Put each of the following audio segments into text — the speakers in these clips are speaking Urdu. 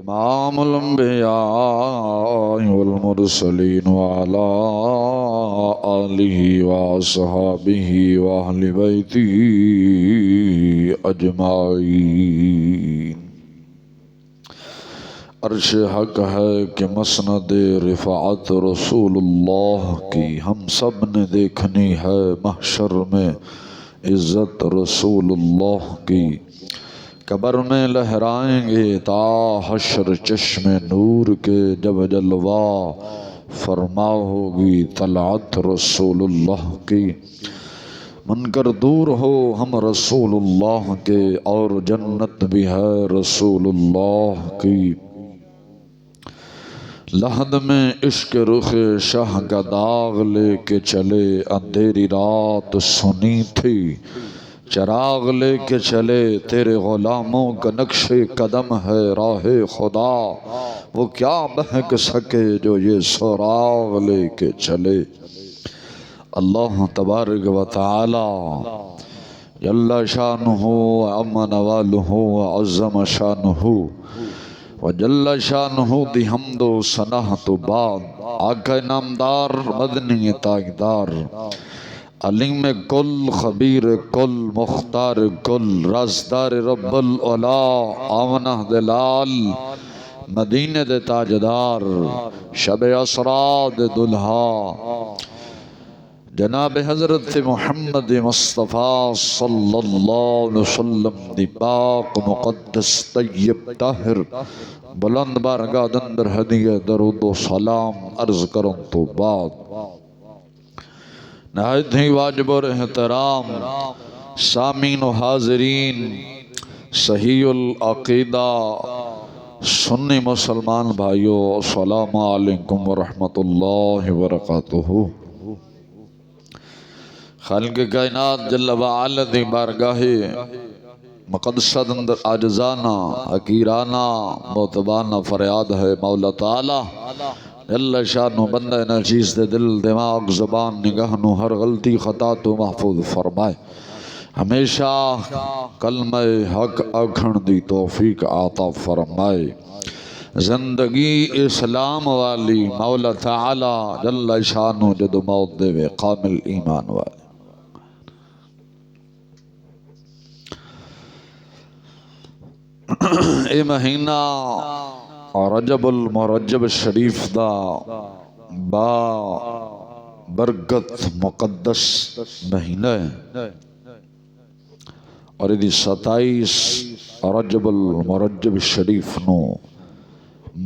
امام الانبیاء والمرسلین وعلى آلہ واصحابہ واہل بیتہ اجمعین۔ عرش حق ہے کہ مسند رفعت رسول اللہ کی ہم سب نے دیکھنی ہے، محشر میں عزت رسول اللہ کی قبر میں لہرائیں گے تا حشر چشم نور کے، جب جلوہ فرما ہوگی طلعت رسول اللہ کی۔ منکر دور ہو ہم رسول اللہ کے، اور جنت بھی ہے رسول اللہ کی۔ لحد میں عشق رخ شاہ کا داغ لے کے چلے، اندھیری رات سنی تھی چراغ لے کے چلے، تیرے غلاموں کا نقش قدم ہے راہ خدا، وہ کیا بہک سکے جو یہ سراغ لے کے چلے۔ اللہ تبارک و تعالی جل شانہ وعظم نوالہ وعظم شانہ وجل شانہ دی حمد و ثنا تو بعد، آقا نامدار مدنی تاجدار علیم کل خبیر کل مختار کل رازدار رب العلا آمنہ دلال مدینہ دے تاجدار شب اسرا دے دلہا جناب حضرت محمد مصطفیٰ صلی اللہ علیہ وسلم دی پاک مقدس طیب طاہر بلند بارگاہ اندر ہدیہ درود و سلام عرض کروں تو بعد، نہایت ہی واجب اور احترام سامعین و حاضرین، صحیح العقیدہ سنی مسلمان بھائیو، السلام علیکم ورحمۃ اللہ وبرکاتہ۔ خالق کائنات جل وعلا دی بارگاہ مقدسہ اندر عاجزانہ حقیرانہ معتبانہ فریاد ہے، مولا تعالی جل شانہ بندہ ناچیز دے دل دماغ زبان نگاہ نو ہر غلطی خطا تو محفوظ فرمائے، ہمیشہ کلمہ حق آکھن دی توفیق عطا فرمائے، زندگی اسلام والی مولا تعالی جل شانہ جدو موت دے وے کامل ایمان والے۔ اے مہینہ رجب المرجب شریف دا با برکت مقدس مہینہ ہے، اور یہ 27 رجب المرجب شریف نو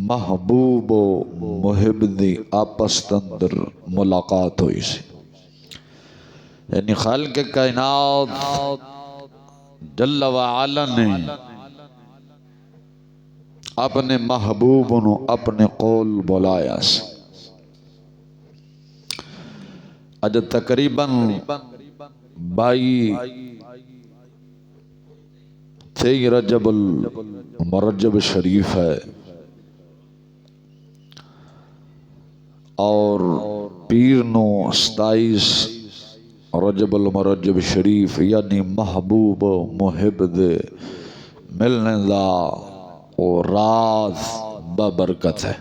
محبوب و محب دی آپس اندر ملاقات ہوئی سی، یعنی خالق کائنات جل وعلا نے اپنے محبوب نو اپنے قول بلایا سی۔ اج تقریباً 23 رجب المرجب شریف ہے، اور پیر نو 27 رجب المرجب شریف یعنی محبوب محب دے ملنے دا اور رات ببرکت ہے۔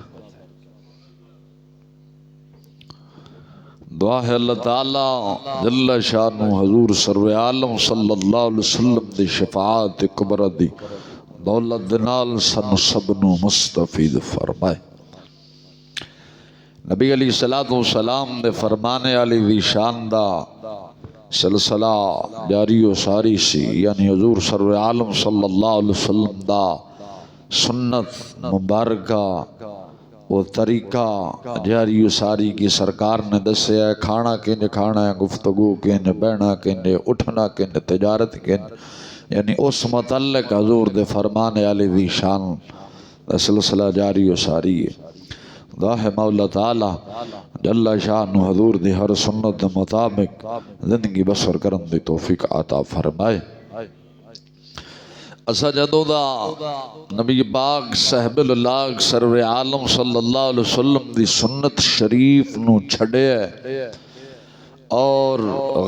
دعا ہے اللہ تعالی جل شانہ حضور سرور عالم صلی اللہ علیہ وسلم دی شفاعت کبری دی دولت نال سن سب نو مستفید فرمائے۔ نبی علیہ السلام دے فرمانے علی دی شان دا سلسلہ جاری و ساری سی، یعنی حضور سرور عالم صلی اللہ علیہ وسلم دا سنت مبارکہ وہ طریقہ جاری و ساری کی سرکار نے دسے ہے، کھانا کینج کھانا ہے، گفتگو کینج بینا کینج اٹھنا کینج تجارت کینج، یعنی اس متعلق حضور دے فرمانے علی دی شان دا سلسلہ جاری و ساری ہے۔ دعا ہے مولا تعالی جل شانہ حضور دی ہر سنت مطابق زندگی بسر کرن دی توفیق عطا فرمائے۔ اسا جدو دا نبی پاک صاحب اللہ سرور عالم صلی اللہ علیہ وسلم دی سنت شریف نو چھڑے ہے اور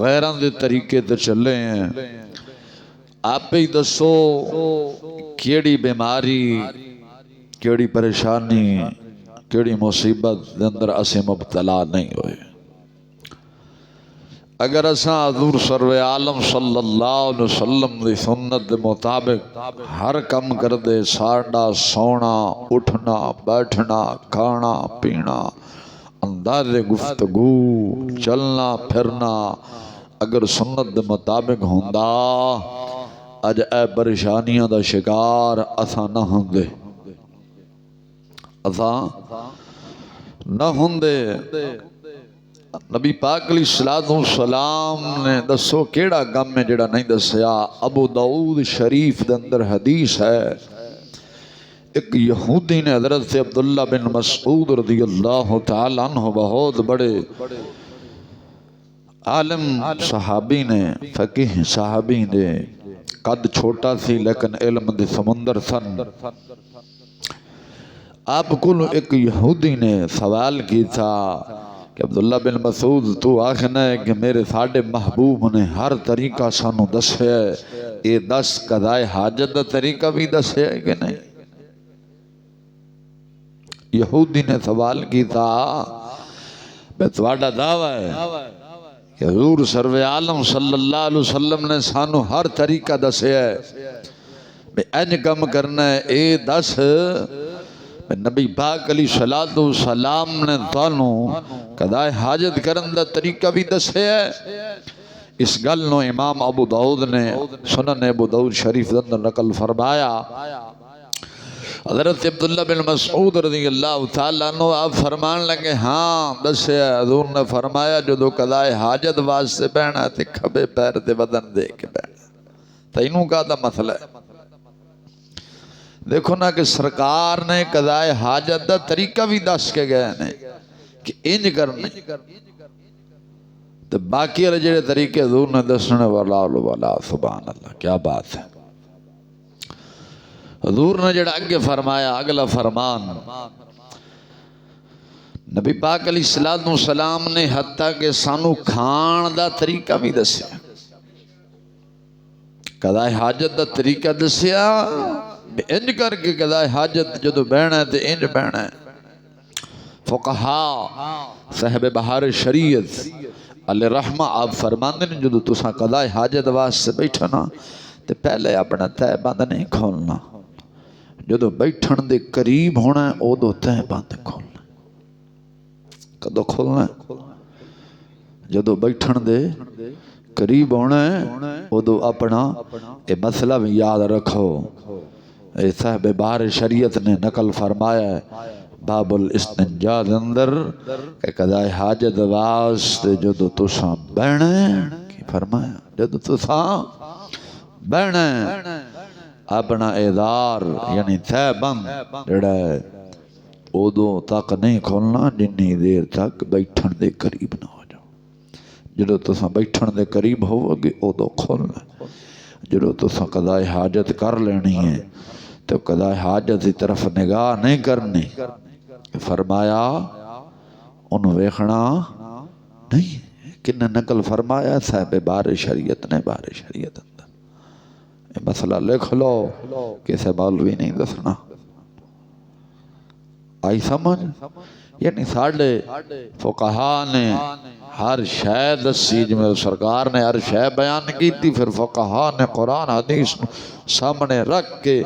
غیران دے طریقے تے چلے ہیں، آپ ہی دسو کیڑی بیماری کیڑی پریشانی کیڑی مصیبت دے اندر اسے مبتلا نہیں ہوئے۔ اگر اساں حضور سرور عالم صلی اللہ علیہ وسلم دی سنت دے مطابق ہر کم کر دے، ساڈا سونا اٹھنا بیٹھنا کھانا پینا انداز گفتگو چلنا پھرنا اگر سنت دے مطابق ہوندا اج اے پریشانیاں دا شکار اساں نہ ہوندے، اساں نہ ہوندے۔ نبی پاک علیہ الصلوۃ والسلام نے دسو کیڑا غم ہے جڑا نہیں دسیا۔ ابو داؤد شریف دے اندر حدیث ہے، ایک یہودی نے حضرت سے عبداللہ بن مسعود رضی اللہ تعالیٰ عنہ بہت بڑے عالم صحابی نے فقیہ صحابی نے، قد چھوٹا سی لیکن علم دے سمندر سن۔ آپ کو ایک یہودی نے سوال کی تھا کہ عبداللہ بن مسعود تو آخنا ہے کہ میرے ساڈے محبوب نے ہر طریقہ سانو دسیا ہے، اے دس قضائے حاجت دا طریقہ بھی دسیا ہے کہ نہیں؟ یہودی نے سوال کی تھا میں تواڈا دعویٰ ہے کہ حضور سرور عالم صلی اللہ علیہ وسلم نے سانو ہر طریقہ دسیا ہے، میں انج کم کرنا ہے، اے دس نبی پاک علیہ الصلوۃ والسلام نے تانوں قضائے حاجت کرن دا طریقہ بھی دسیا ہے۔ اس گل نو امام ابو داؤد نے سنن ابو داؤد شریف اندر نقل فرمایا۔ حضرت عبداللہ بن مسعود رضی اللہ تعالیٰ عنہ آپ فرمان لگے ہاں دسیا، حضور نے فرمایا جدو قضائے حاجت واسطے بہنا تے کھبے پیر تے بدن دے کے بہنا۔ تینوں کا دا مسئلہ ہے، دیکھو نا کہ سرکار نے قضائے حاجت دا طریقہ بھی دس کے گئے نے کہ انج کرنے، تو باقی والے جڑے طریقے حضور نے دسنے والا سبحان اللہ کیا بات ہے۔ حضور نے جڑا اگے فرمایا اگلا فرمان نبی پاک علیہ الصلوۃ والسلام نے حتیٰ کہ سانو کھان دا طریقہ بھی دسیا، قضائے حاجت دا طریقہ دسیا، انج کر کے قضائے حاجت جدو بہنا ہے تو انج بہنا ہے۔ فقہا صاحب بہار شریعت علیہ رحمہ آپ فرماندے نے جدو تساں قضائے حاجت واسطے بیٹھنا تو پہلے اپنا تہ بند نہیں کھولنا، جدو بیٹھن دے قریب ہونا ہے ادو تہ بند کھولنا۔ کدو کھولنا ہے؟ جدو بیٹھن دے قریب ہونا ہے ادو اپنا اے مسئلہ بھی یاد رکھو۔ اے صاحب بہار شریعت نے نقل فرمایا ہے باب الاستنجاء اندر کہ قضائے حاجت واسطے جدو تساں بہنا ہے کی فرمایا جدو تساں بہنا ہے اپنا ادار یعنی تہ بند جڑا ہے ادو تک نہیں کھولنا جنی دیر تک بیٹھن دے قریب نہ ہو جاؤ۔ جدو تساں بیٹھن دے قریب ہو گے ادو کھولنا، جدو تساں قضائے حاجت کر لینی ہے تو قضائے حاجت کی طرف نگاہ نہیں کرنی۔ فرمایا انہوں ویکھنا نہیں، کن نقل فرمایا صاحب بار شریعت نے بار شریعت اندر یہ مسئلہ لکھ لو، کسے مولوی نہیں دسنا۔ آئی سمجھ؟ یعنی ساڑھے فقہا نے ہر شے دسی، جمیں سرکار نے ہر شے بیان کی تھی، پھر فقہا نے قرآن حدیث سامنے رکھ کے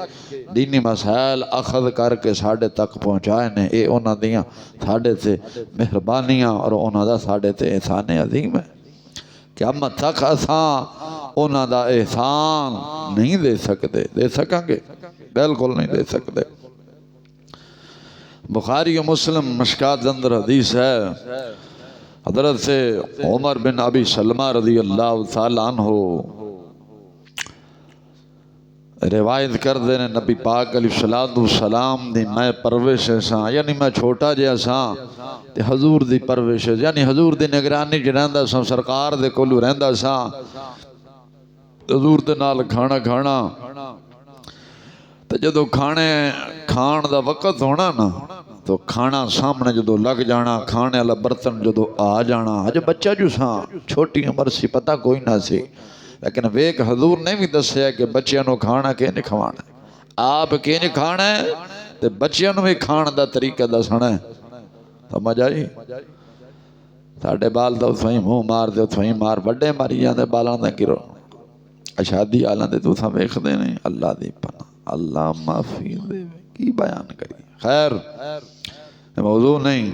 دینی مسائل اخذ کر کے ساڑھے تک پہنچائے نے۔ اے انہاں دیاں ساڑھے سے مہربانیاں اور انہاں دا ساڑھے تے احسان عظیم ہے۔ قیامت تک اساں انہاں دا احسان نہیں دے سکتے، دے سکیں گے؟ بالکل نہیں دے سکتے۔ بخاری و مسلم مشکات اندر حدیث ہے، حضرت سے عمر بن ابی سلمہ رضی اللہ تعالیٰ عنہ روایت کر دینے نبی پاک علیہ الصلوۃ والسلام دی میں پرورش ساں، یعنی میں چھوٹا جہا ساں تے حضور دی پرورش یعنی حضور دی نگرانی چ رہندا ساں، سرکار دے کولو رہندا ساں، حضور دے نال کھانا کھانا تے جدو کھان دا وقت ہونا نا تو کھانا سامنے جدو لگ جانا، کھانے والا برتن جدو آ جانا، اج بچہ جو ساں چھوٹی عمر سی پتہ کوئی نہ سی، لیکن ویک حضور نے بھی دسیا کہ بچیاں نو کھانا کینج کھوانا ہے، آپ کینج کھانا ہے تے بچیاں نوں بھی کھان دا طریقہ دسنا ہے. سمجھ آئی؟ ساڈے بال تو اتوں ہی منہ مار دے اتوں ہی مار بڑے ماری جاندے بالاں دا گرو شادی آلاں دے تساں ویکھدے نہیں. اللہ دی پناہ اللہ معافی دے کی بیان کری. خیر موضوع نہیں.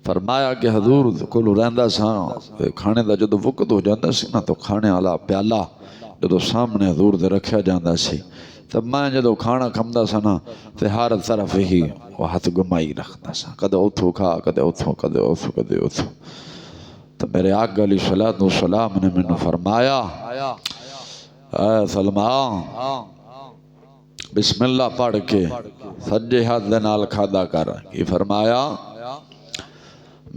فرمایا کہ حضور کول رہندا ساں کھانے دا جدو وقت ہو جاندا سی نا تو کھانے والا پیالہ جدو سامنے حضور دے رکھیا جاندا سی تو میں جدو کھانا کھمدا سا نا تے ہر طرف ہی وہ ہاتھ گمائی رکھدا سا. کدے اتھوں کھا کدے اتھوں کدے اتھوں کدے اتھوں. تو میرے آقا علیہ الصلوۃ والسلام نے مینوں فرمایا اے سلمان بسم اللہ پڑھ کے سجے ہاتھ دے نال کھادا کر. کی فرمایا؟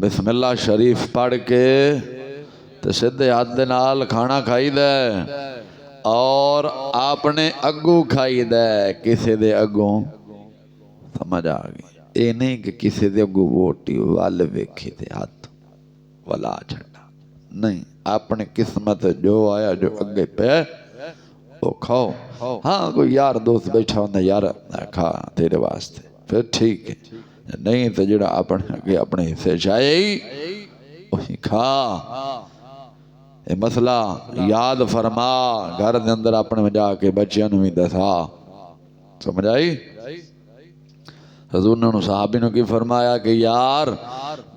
بسم اللہ شریف پڑھ کے تے سدھے ہاتھ دے نال کھانا کھائی دے اور اپنے اگوں کھائی دے. کسے دے اگوں؟ سمجھ آ گئی؟ اے نہیں کہ کسے دے اگوں ووٹی وال ویکھی تے ہاتھ ولا چھڑا نہیں. اپنے قسمت جو آیا جو اگے پہ وہ کھاؤ. ہاں کوئی یار دوست بیٹھا ہوندہ یار کھا تیرے واسطے پھر ٹھیک ہے. نہیں تو جڑا اپنے حصے چاہے وہی کھا. یہ مسئلہ یاد فرما گھر دے اندر اپنے میں جا کے بچیاں نوں بھی دسا. سمجھ آئی؟ حضور نے صحابی نے کی فرمایا کہ یار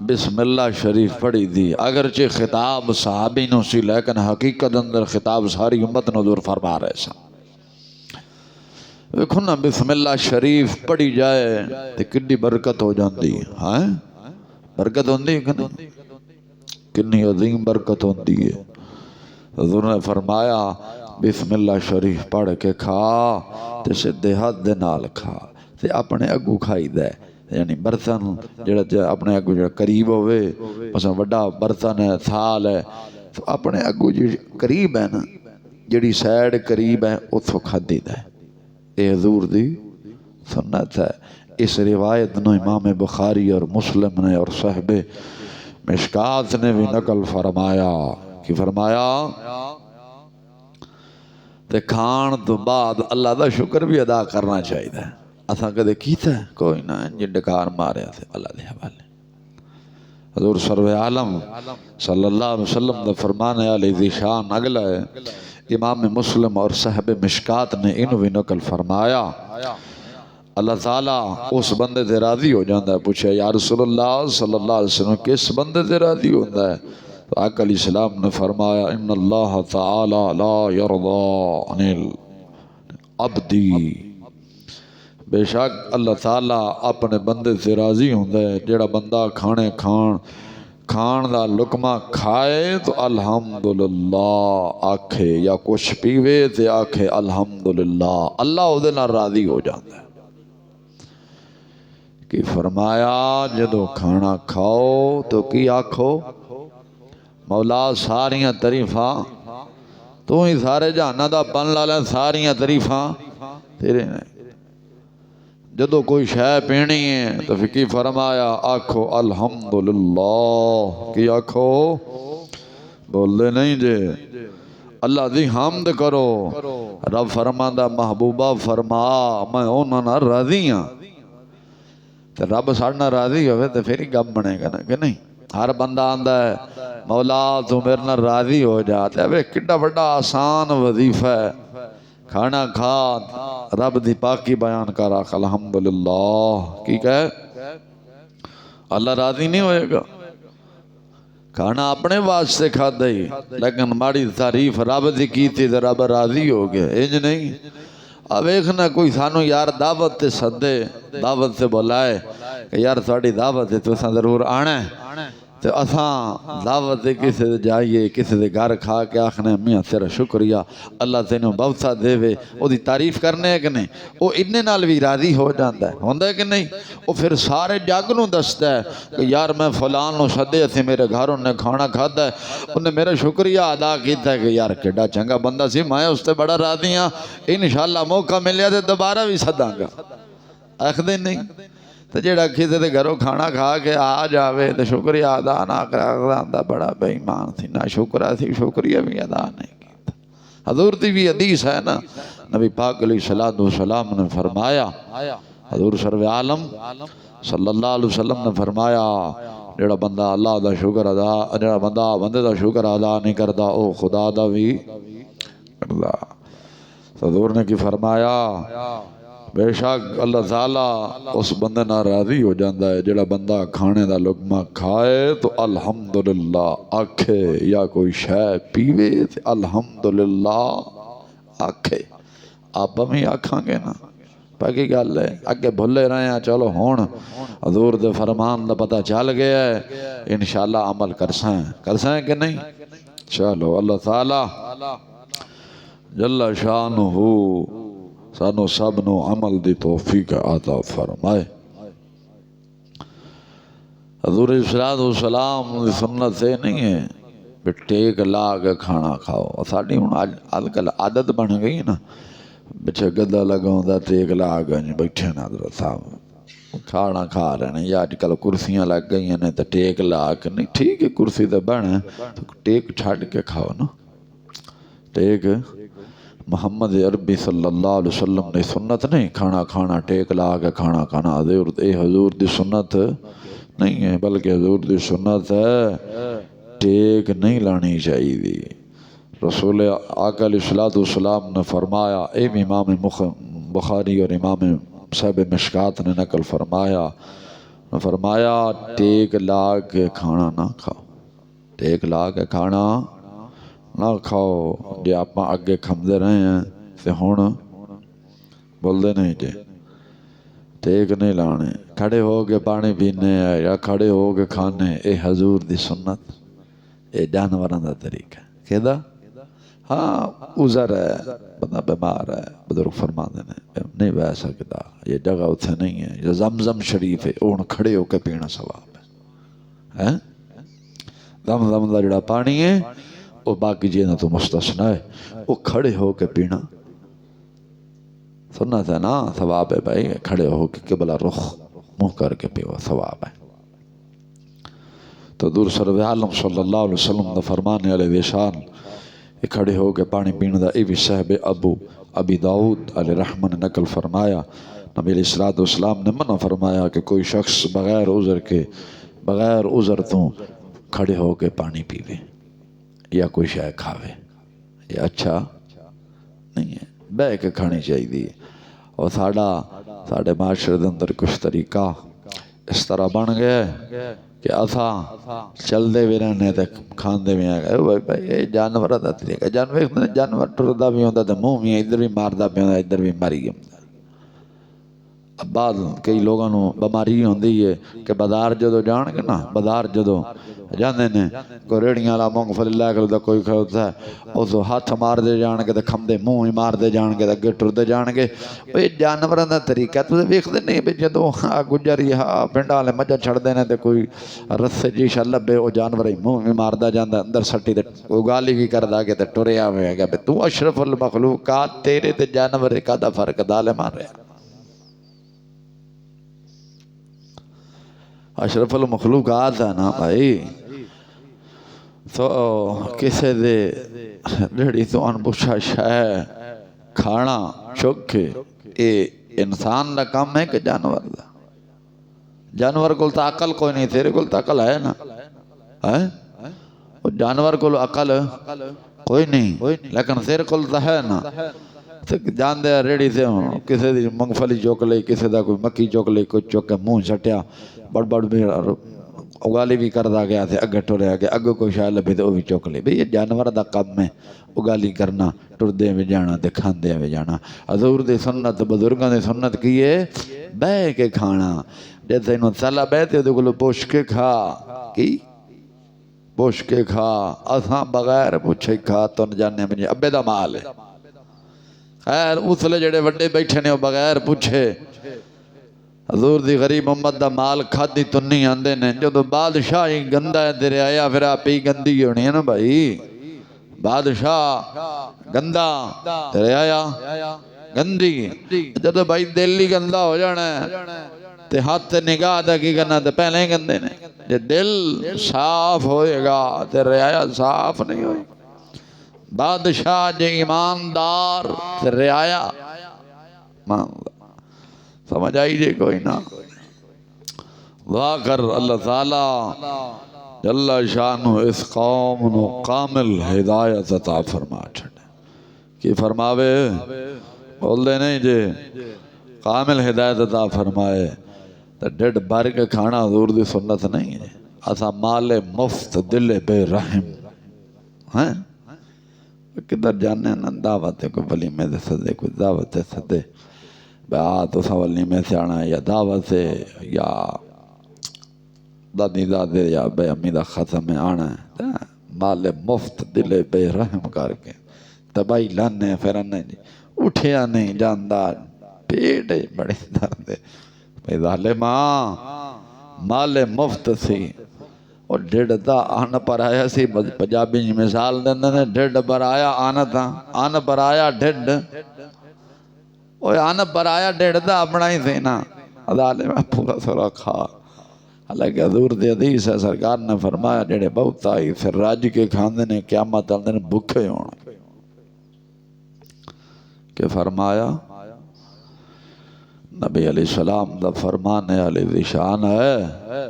بسم اللہ شریف پڑھی دی. اگرچہ خطاب صحابی نو سی لیکن حقیقت اندر خطاب ساری امت نو حضور فرما رہے سا. دیکھو نا بسم اللہ شریف پڑھی جائے تو کتنی برکت ہو جاندی ہے. ہاں برکت ہوندی ہے کہ نہیں؟ کتنی عظیم برکت ہوندی ہے. حضور نے فرمایا بسم اللہ شریف پڑھ کے کھا تے سدھے ہاتھ دے نال کھا تے اپنے اگو کھائی دے. یعنی برتن جڑا اپنے اگو جڑا قریب ہوئے مثلا وڈا برتن ہے تھال ہے تو اپنے اگو جی قریب ہے نا جڑی سائڈ قریب ہے اتھوں کھدی دے. اے حضور دی سنت ہے. اس روایت نو امام بخاری اور مسلم نے اور صاحب مشکات نے بھی نقل فرمایا. کی فرمایا؟ تے کھان تو بعد اللہ دا شکر بھی ادا کرنا چاہیے. اساں کدے کیتا ہے؟ کوئی نہ جی ڈکار ماریا تھے اللہ دے حوالے. حضور سرور عالم صلی اللہ علیہ وسلم دا فرمانے علی ذی شان اگلا ہے. امام مسلم اور صاحب مشکات نے انہوں بھی نقل فرمایا اللہ تعالیٰ اس بندے تے راضی ہو جاندہ ہے. پوچھا یا رسول اللہ صلی اللہ علیہ وسلم کس بندے تے راضی ہوندہ ہے؟ تو آقا علیہ السلام نے فرمایا ان اللہ تعالی لا یرضا عن العبدی. بے شک اللہ تعالیٰ اپنے بندے سے راضی ہوندہ ہے جڑا بندہ کھان دا لقمہ کھائے تو الحمدللہ آکھے یا کچھ پیوے تے آکھے الحمدللہ. اللہ او دے نال راضی ہو جاندہ ہے. کہ فرمایا جدو کھانا کھاؤ تو کی آکھو مولا ساریاں تعریفاں تو ہی سارے جہانہ دا بن لالا ساریاں تعریفاں تیرے نے. جدو کوئی شے پینی ہے تو پھر کی فرمایا آکھو الحمدللہ. کی آکھو بول دے نہیں جے اللہ دی حمد کرو. رب فرماندہ محبوبہ فرما میں انہوں نہ راضی ہاں. تو رب ساڑھنا راضی ہوئے تو پھر ہی گم بنے گا نا کہ نہیں. ہر بندہ آندہ ہے مولا تو میرے نہ راضی ہو جاتے ہیں. کڈا بڑا آسان وظیفہ ہے. کھانا کھا رب دی پاکی بیان کر آخ الحمدللہ. کی کہے اللہ راضی نہیں ہوئے گا. کھانا اپنے واسطے کھا دئی لیکن ماڑی تعریف رب دی کی تھی تو رب راضی ہو گیا. انج نہیں. اب ایکھنا کوئی سانو یار دعوت تے صدے دعوت سے بلائے کہ یار تھوڑی دعوت ہے تو اساں ضرور آنا ہے. تو اساں دعوت دے کسی دے جائیے کسی دے گھر کھا کے آخنے میاں تیرا شکریہ اللہ تینوں بہتا دے وے او دی تعریف کرنے ہے کہ نہیں. او اتنے نال بھی راضی ہو جاندہ ہے ہوندہ ہے کہ نہیں. او پھر سارے جگ نوں دستا ہے کہ یار میں فلان نو صدے تھے میرے گھروں نے کھانا کھاتا ہے انہیں میرا شکریہ ادا کیتا ہے کہ یار کیڑا چنگا بندہ سی میں اس تے بڑا راضی ہاں. انشاءاللہ موقع ملیا تے دوبارہ بھی صداں گا. آخدے نہیں. تو جیڑا کسی دے گھروں کھانا کھا کے آ جاوے تو شکریہ ادا نہ کرا بڑا بے ایمان تھی نہ شکرہ تھی شکریہ بھی ادا نہیں کیتا. حضور دی بھی حدیث ہے نا، نبی پاک علیہ الصلوۃ والسلام نے فرمایا، حضور سرور عالم صلی اللہ علیہ وسلم نے فرمایا جڑا بندہ اللہ دا شکر ادا، جڑا بندہ بندے دا شکر ادا نہیں کردا او خدا دا بھی کردا۔ حضور نے کی فرمایا، بے شک اللہ تعالیٰ اس بندے نہ راضی ہو جاندہ ہے جڑا بندہ کھانے دا لقمہ کھائے تو الحمدللہ آکھے، یا کوئی شے پیوے تو الحمدللہ آکھے۔ آپ بھی آکھاں گے نا، پاکی گل ہے، اگے بھلے رہے ہیں، چلو ہون حضور دے فرمان دا پتہ چل گیا ہے، انشاءاللہ عمل کرسائیں کہ نہیں؟ چلو اللہ تعالیٰ جل شانہ سانو سب نو عمل دی توفیق عطا فرمائے۔ حضور صلی اللہ علیہ وسلم دی سنت سے نہیں ہے کہ ٹیک لا کے کھانا کھاؤ، ساڑی ہوں آج کل عادت بن گئی نا، بچے گدہ لگاؤں دا ٹیک لا گئے بیٹھے نا حضرت صاحب کھانا کھا رہے ہیں، یا آج کل کرسیاں لگ گئی ہیں تو ٹیک لا کے نہیں، ٹھیک ہے کرسی تے بنے تو ٹیک چھڑ کے کھاؤ نا۔ ٹیک محمد عربی صلی اللہ علیہ وسلم نے سنت نہیں، کھانا کھانا ٹیک لا کے کھانا کھانا حضور دی سنت نہیں ہے، بلکہ حضور دی سنت ہے ٹیک نہیں لانی چاہیے۔ رسول آقا علیہ السلام نے فرمایا، اے امام بخاری اور امام صاحب مشکات نے نقل فرمایا ٹیک لا کے کھانا نہ کھاؤ، ٹیک لا کے کھانا نہ کھاؤ۔ جی آپ اگے کھمدے رہے ہیں تو ہون بول دے نہیں جی ٹیک نہیں لانے، کھڑے ہو کے پانی پینے ہیں یا کھڑے ہو کے کھانے، اے حضور دی سنت، اے جانوراں دا طریقہ ہے۔ ہاں عذر ہے، بندہ بیمار ہے، بزرگ فرما دینے نہیں بہ سکتا، یہ جگہ اتھے نہیں ہے، یہ زمزم شریف ہے، اون کھڑے ہو کے پینا ثواب ہے۔ زمزم دا جڑا پانی ہے وہ باقی جینا تو مستثنا ہے، وہ کھڑے ہو کے پینا سنت ہے نا، ثواب ہے بھائی، کھڑے ہو کے قبلہ رخ منہ کر کے پیو ثواب ہے۔ تو دور سرور عالم صلی اللہ علیہ وسلم دا فرمانے علیہ وشان کھڑے ہو کے پانی پینے دا، اے بھی صاحب ابی داؤد علیہ رحمہ نے نقل فرمایا، نبی علیہ السلام نے منع فرمایا کہ کوئی شخص بغیر عذر تو کھڑے ہو کے پانی پیوے یا کوئی شے کھاوے، یہ اچھا نہیں ہے، بہ کے کھانی چاہیے۔ اور ساڑھے معاشرے دے اندر کچھ طریقہ اس طرح بن گیا ہے کہ اتھا چل دے بھی رہنے تے کھان دے بھی آگئے، بھائی یہ جانور دا طریقہ، جانور ٹردہ بھی ہوندہ تے منہ بھی ادھر بھی ماردہ بھی ہوندہ ادھر بھی ماری گیا۔ اب بعد کئی لوگوں نے بیماری ہوندی ہے کہ بازار جدو جان کے نا، بازار جدو جاندے نے کوئی ریڑیاں والا مونگ پھلی لے کے کوئی کھڑوتا ہے اس ہاتھ مار دے جان کے تے کھمدے منہ ہی مار دے جان کے تے اگے ٹردے جان کے، یہ جانوراں دا طریقہ تو ویکھدے نہیں بھی جدو گجری پنڈاں والے مجھا چھڑ دے نے تے کوئی رسے جی شا لبے وہ جانور ہی منہ ہی ماردا جاندا اندر سٹی تے گالی بھی کردا کے تے ٹریا ہوئے گا تو اشرف المخلوقات تیرے تے جانور کا دا فرق دالے مار رہے۔ اشرف المخلوقات ہے نا بھائی، تو کسے دے ریڑی تو ان پوچھا شے کھانا چوکے، اے انسان دا کام ہے کہ جانور دا؟ جانور کو تا عقل کوئی نہیں، تیرے کو تا عقل ہے نا، جانور کو عقل کوئی نہیں لیکن تیرے کو تا ہے نا۔ جان دے ریڑی سے کسے دی مونگ پھلی چوک لئی، کسے دا کوئی مکی چوک لئی، کوئی چوک کے منہ چھٹیا بڑ بھی اگالی بھی کردہ گیا تھے، اگے ٹوریا گیا، اگے کوئی شاہ لبے تو وہ بھی چوک لئی۔ بھئی یہ جانور دا کام ہے اگالی کرنا، ٹردے میں جانا، دکھاندے میں جانا۔ حضور دی سنت بزرگاں دی سنت کی ہے بہ کے کھانا، جیسے انہوں طلب ہے تو کلو پوچھ کے کھا، کی پوچھ کے کھا، اساں بغیر پوچھے کھا تو نہ جانے میں ابے دا مال ہے۔ خیر اس لئے جڑے وڈے بیٹھے نے بغیر پوچھے حضور دی غریب امت دا مال کھادی تو نہیں آندے نے، جو تو بادشاہی گندہ ہے تیرے آیا پھر آپ ہی گندی ہونی ہے نا بھائی، بادشاہ گندہ تیرے آیا گندی، جب بھائی دل ہی گندہ ہو جانا ہے تے ہاتھ نگاہ دا کی کرنا تے پہلے ہی گندے نے، جب دل صاف ہوئے گا تیرے آیا صاف نہیں ہوئی۔ بادشاہ جے ایماندار تے رعایا سمجھ آئی جے کوئی نہ دعا کر اللہ تعالیٰ جل شانہ اس قوم نو کامل ہدایت عطا فرما چھڑے کی فرماوے بول دے نہیں جے کامل ہدایت عطا فرمائے تو ڈیڈ بھر کے کھانا حضور دی سنت نہیں ہے اسا مال مفت دل بے رحم ہیں کدھر جانے نا دعوت ہے کوئی ولیمے دے صدے کوئی دعوت دے صدے تو سا ولیمے سے آنا یا دعوت سے یا دادی دادے یا بے امی دا ختم میں آنا ہے مال مفت دل بے رحم کر کے تباہی لانے پھر آنے اٹھیا نہیں جاندار پیٹ بڑے درد ہے ظالماں مال مفت سی اور ڈیڑھ دا آن پر آیا سی پنجابی جی مثال دیندے نے ڈیڑھ پر آیا آنا تھا آن پر آیا ڈیڑھ اوہ آن پر آیا ڈیڑھ دا اپنا ہی تھی نا ظالماں پورا سورا کھا حالانکہ حضور دی حدیث ہے سرکار نے فرمایا ڈیڑھے بہت آئی پھر راج کے کھاندے نے قیامت آندے نے بھکھے ہونا کہ فرمایا نبی علیہ السلام دا فرمان علیہ ذیشان ہے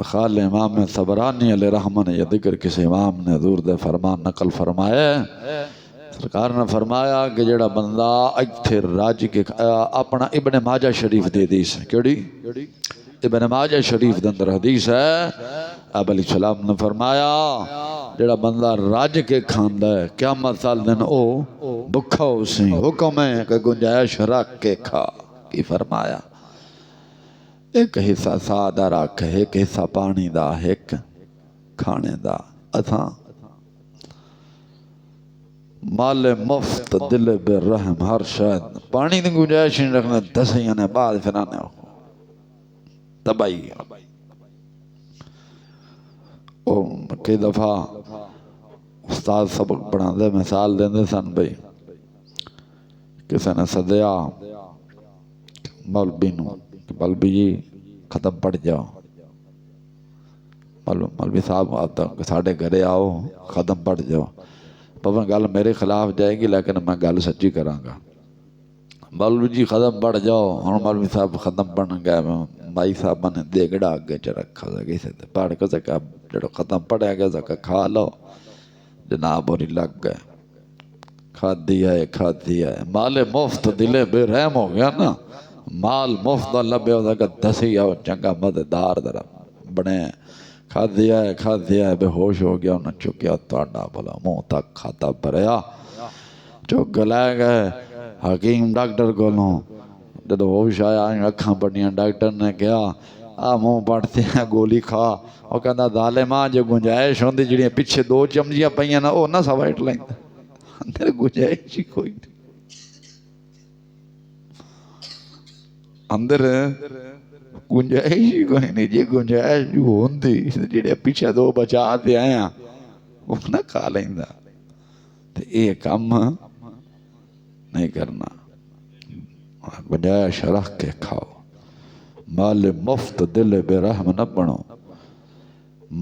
خال امام صبرانی علیہ رحمہ نے یہ ذکر کسی امام نے حضور دے فرمان نقل فرمایا سرکار نے فرمایا کہ جڑا بندہ اجتھر راج کے اپنا ابن ماجہ شریف دے حدیث ہے کیڑی ابن ماجہ شریف دے اندر حدیث ہے اب علیہ السلام نے فرمایا جڑا بندہ راج کے کھاندہ ہے قیامت سال دن او بکھا اسی حکم ہے کہ گنجائش رکھ کے کھا کی فرمایا ایک حصہ سادہ رکھ ایک حصہ پانی دا ایک کھانے دا اتھاں مال مفت دل بے رحم ہر شاید پانی دی گنجائش نہیں رکھنا دسیاں نے بعد فرانے ہو تبائی کئی دفعہ استاد سبق پڑھا دے مثال دیں دے سن بھئی کسی نے صدیہ مولوی نو مولوی جی ختم پڑھ جاؤ مولوی صاحب آتا ساڑھے گھرے آؤ ختم پڑھ جاؤ پاپا گل میرے خلاف جائے گی لیکن میں گل سچی کراں گا مولوی جی ختم پڑھ جاؤ ہن مولوی صاحب ختم پڑھن گئے مائی صاحب نے دیگڑا آگے چ رکھا سا کسی تے پڑھ کے سکا جڑا ختم پڑھیا گیا سکا کھا لو جناب اور لگ گئے کھا دیا ہے مال مفت دلے بے رحم ہو گیا نا مال مفت لبے ہو سکا دسی آؤ چنگا مددار درہ بنے کھا دیا ہے بے ہوش ہو گیا انہیں چکیا تاڑا بولا منہ تک کھاتا پریا چک گلائے گئے حکیم ڈاکٹر کو لوں جدو ہوش آیا اکھاں پڑھیاں ڈاکٹر نے کہا منہ پڑھتے ہیں گولی کھا اور کہتا ظالماں جو گنجائش ہوندی جڑیاں پیچھے دو چمچیاں پئیاں نا او نہ سوائٹ لیں اندر گنجائش ہی کوئی نہیں اندر گنجائش ہی کوئی نہیں جی گنجائش جو ہوندی جڑے پیچھے دو بچا دے آیا وہ نہ کھا لیں دا تو یہ کام نہیں کرنا گنجائش رکھ کے کھاؤ مال مفت دل بے رحم نہ بنو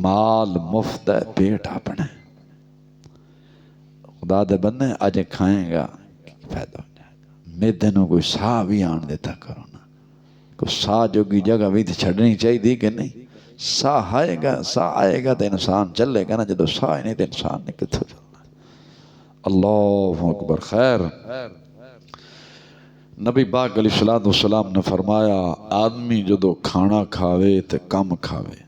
مال مفت ہے پیٹ اپنے خدا دے بندے آج کھائیں گا فائدہ ہو جائے گا میدے نو کوئی ساہ بھی آن دیتا کرو نا کوئی ساہ جو کی جگہ بھی چھڑنی چاہیے دی کہ نہیں ساہ آئے گا تو انسان چلے گا نا جدو ساہ نہیں تو انسان نے کتھو چلنا اللہ اکبر خیر نبی پاک علیہ السلام نے فرمایا آدمی جدو کھانا کھاوے تے کم کھاوے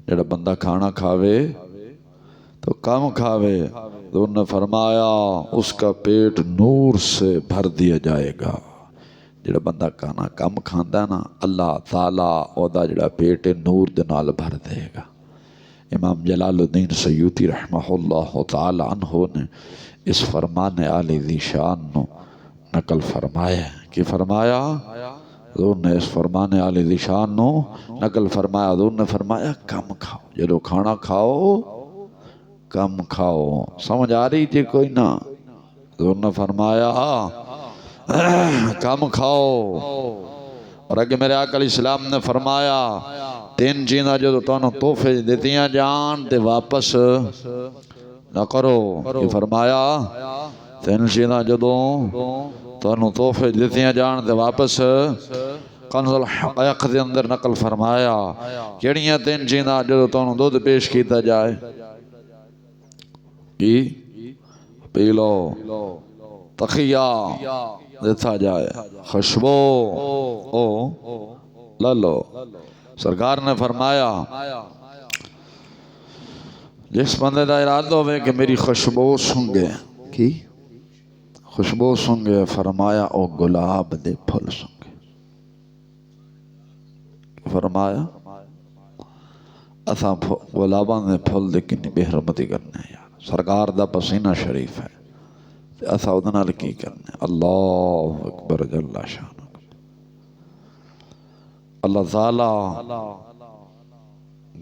جڑا بندہ کھانا کھاوے تو کم کھاوے تو انہوں نے فرمایا اس کا پیٹ نور سے بھر دیا جائے گا جڑا بندہ کھانا کم کھاندا ہے نا اللہ تعالیٰ او دا جڑا پیٹ نور دے نال بھر دے گا امام جلال الدین سیوطی رحمہ اللہ تعالیٰ عنہ نے اس فرمان عالی ذی شان نو نقل فرمایا کہ فرمایا حضور نے اس فرمان عالی ذی شان نو نقل فرمایا حضور نے فرمایا کم کھاؤ جدو کھانا کھاؤ کم کھاؤ سمجھ آ رہی تھی کوئی نہ حضور نے فرمایا کم کھاؤ اور اگر میرے آقا علیہ السلام نے فرمایا تین چیزاں جدو تانوں تحفے دیتیاں جان تے واپس نہ کرو. یہ فرمایا تین چیزاں جدو تانوں تحفے دیتیاں جان تے واپس. کنز الحقائق دے اندر نقل فرمایا کیڑیاں تین چیزاں جدو تانوں دودھ پیش کیتا جائے کی پی لو، تخیہ دیتا جائے، خوشبو لو. سرکار نے فرمایا جس بندے دا ارادہ ہوئے کہ میری خوشبو سنگے کی خوشبو سنگے، فرمایا او گلاب دے پھل سنگے. فرمایا اساں گلاباں دے پھل دے کنی بے حرمتی کرنے ہیں یار. سرکار دا پسینہ شریف ہے اساں اودے نال کی کرنے. اللہ اکبر جل شان. اللہ تعالی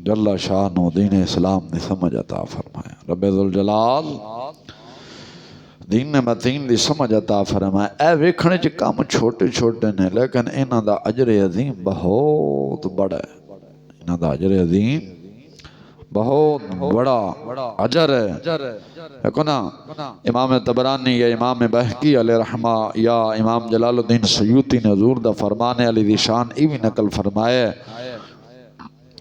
جل شان دین اسلام نے سمجھ عطا فرمایا. رب ذوالجلال دین متین دی سمجھ عطا فرمایا. اے ویکھنے چ کام چھوٹے چھوٹے نے لیکن انہاں دا اجر عظیم بہت بڑا ہے. انہاں دا اجر عظیم بہت بڑا اجر ہے. دیکھو نا امام طبرانی یا امام بہقی علیہ رحمہ یا امام جلال الدین سیوطی نے حضور دا فرمانے علی دی شان ایوی نقل فرمایا.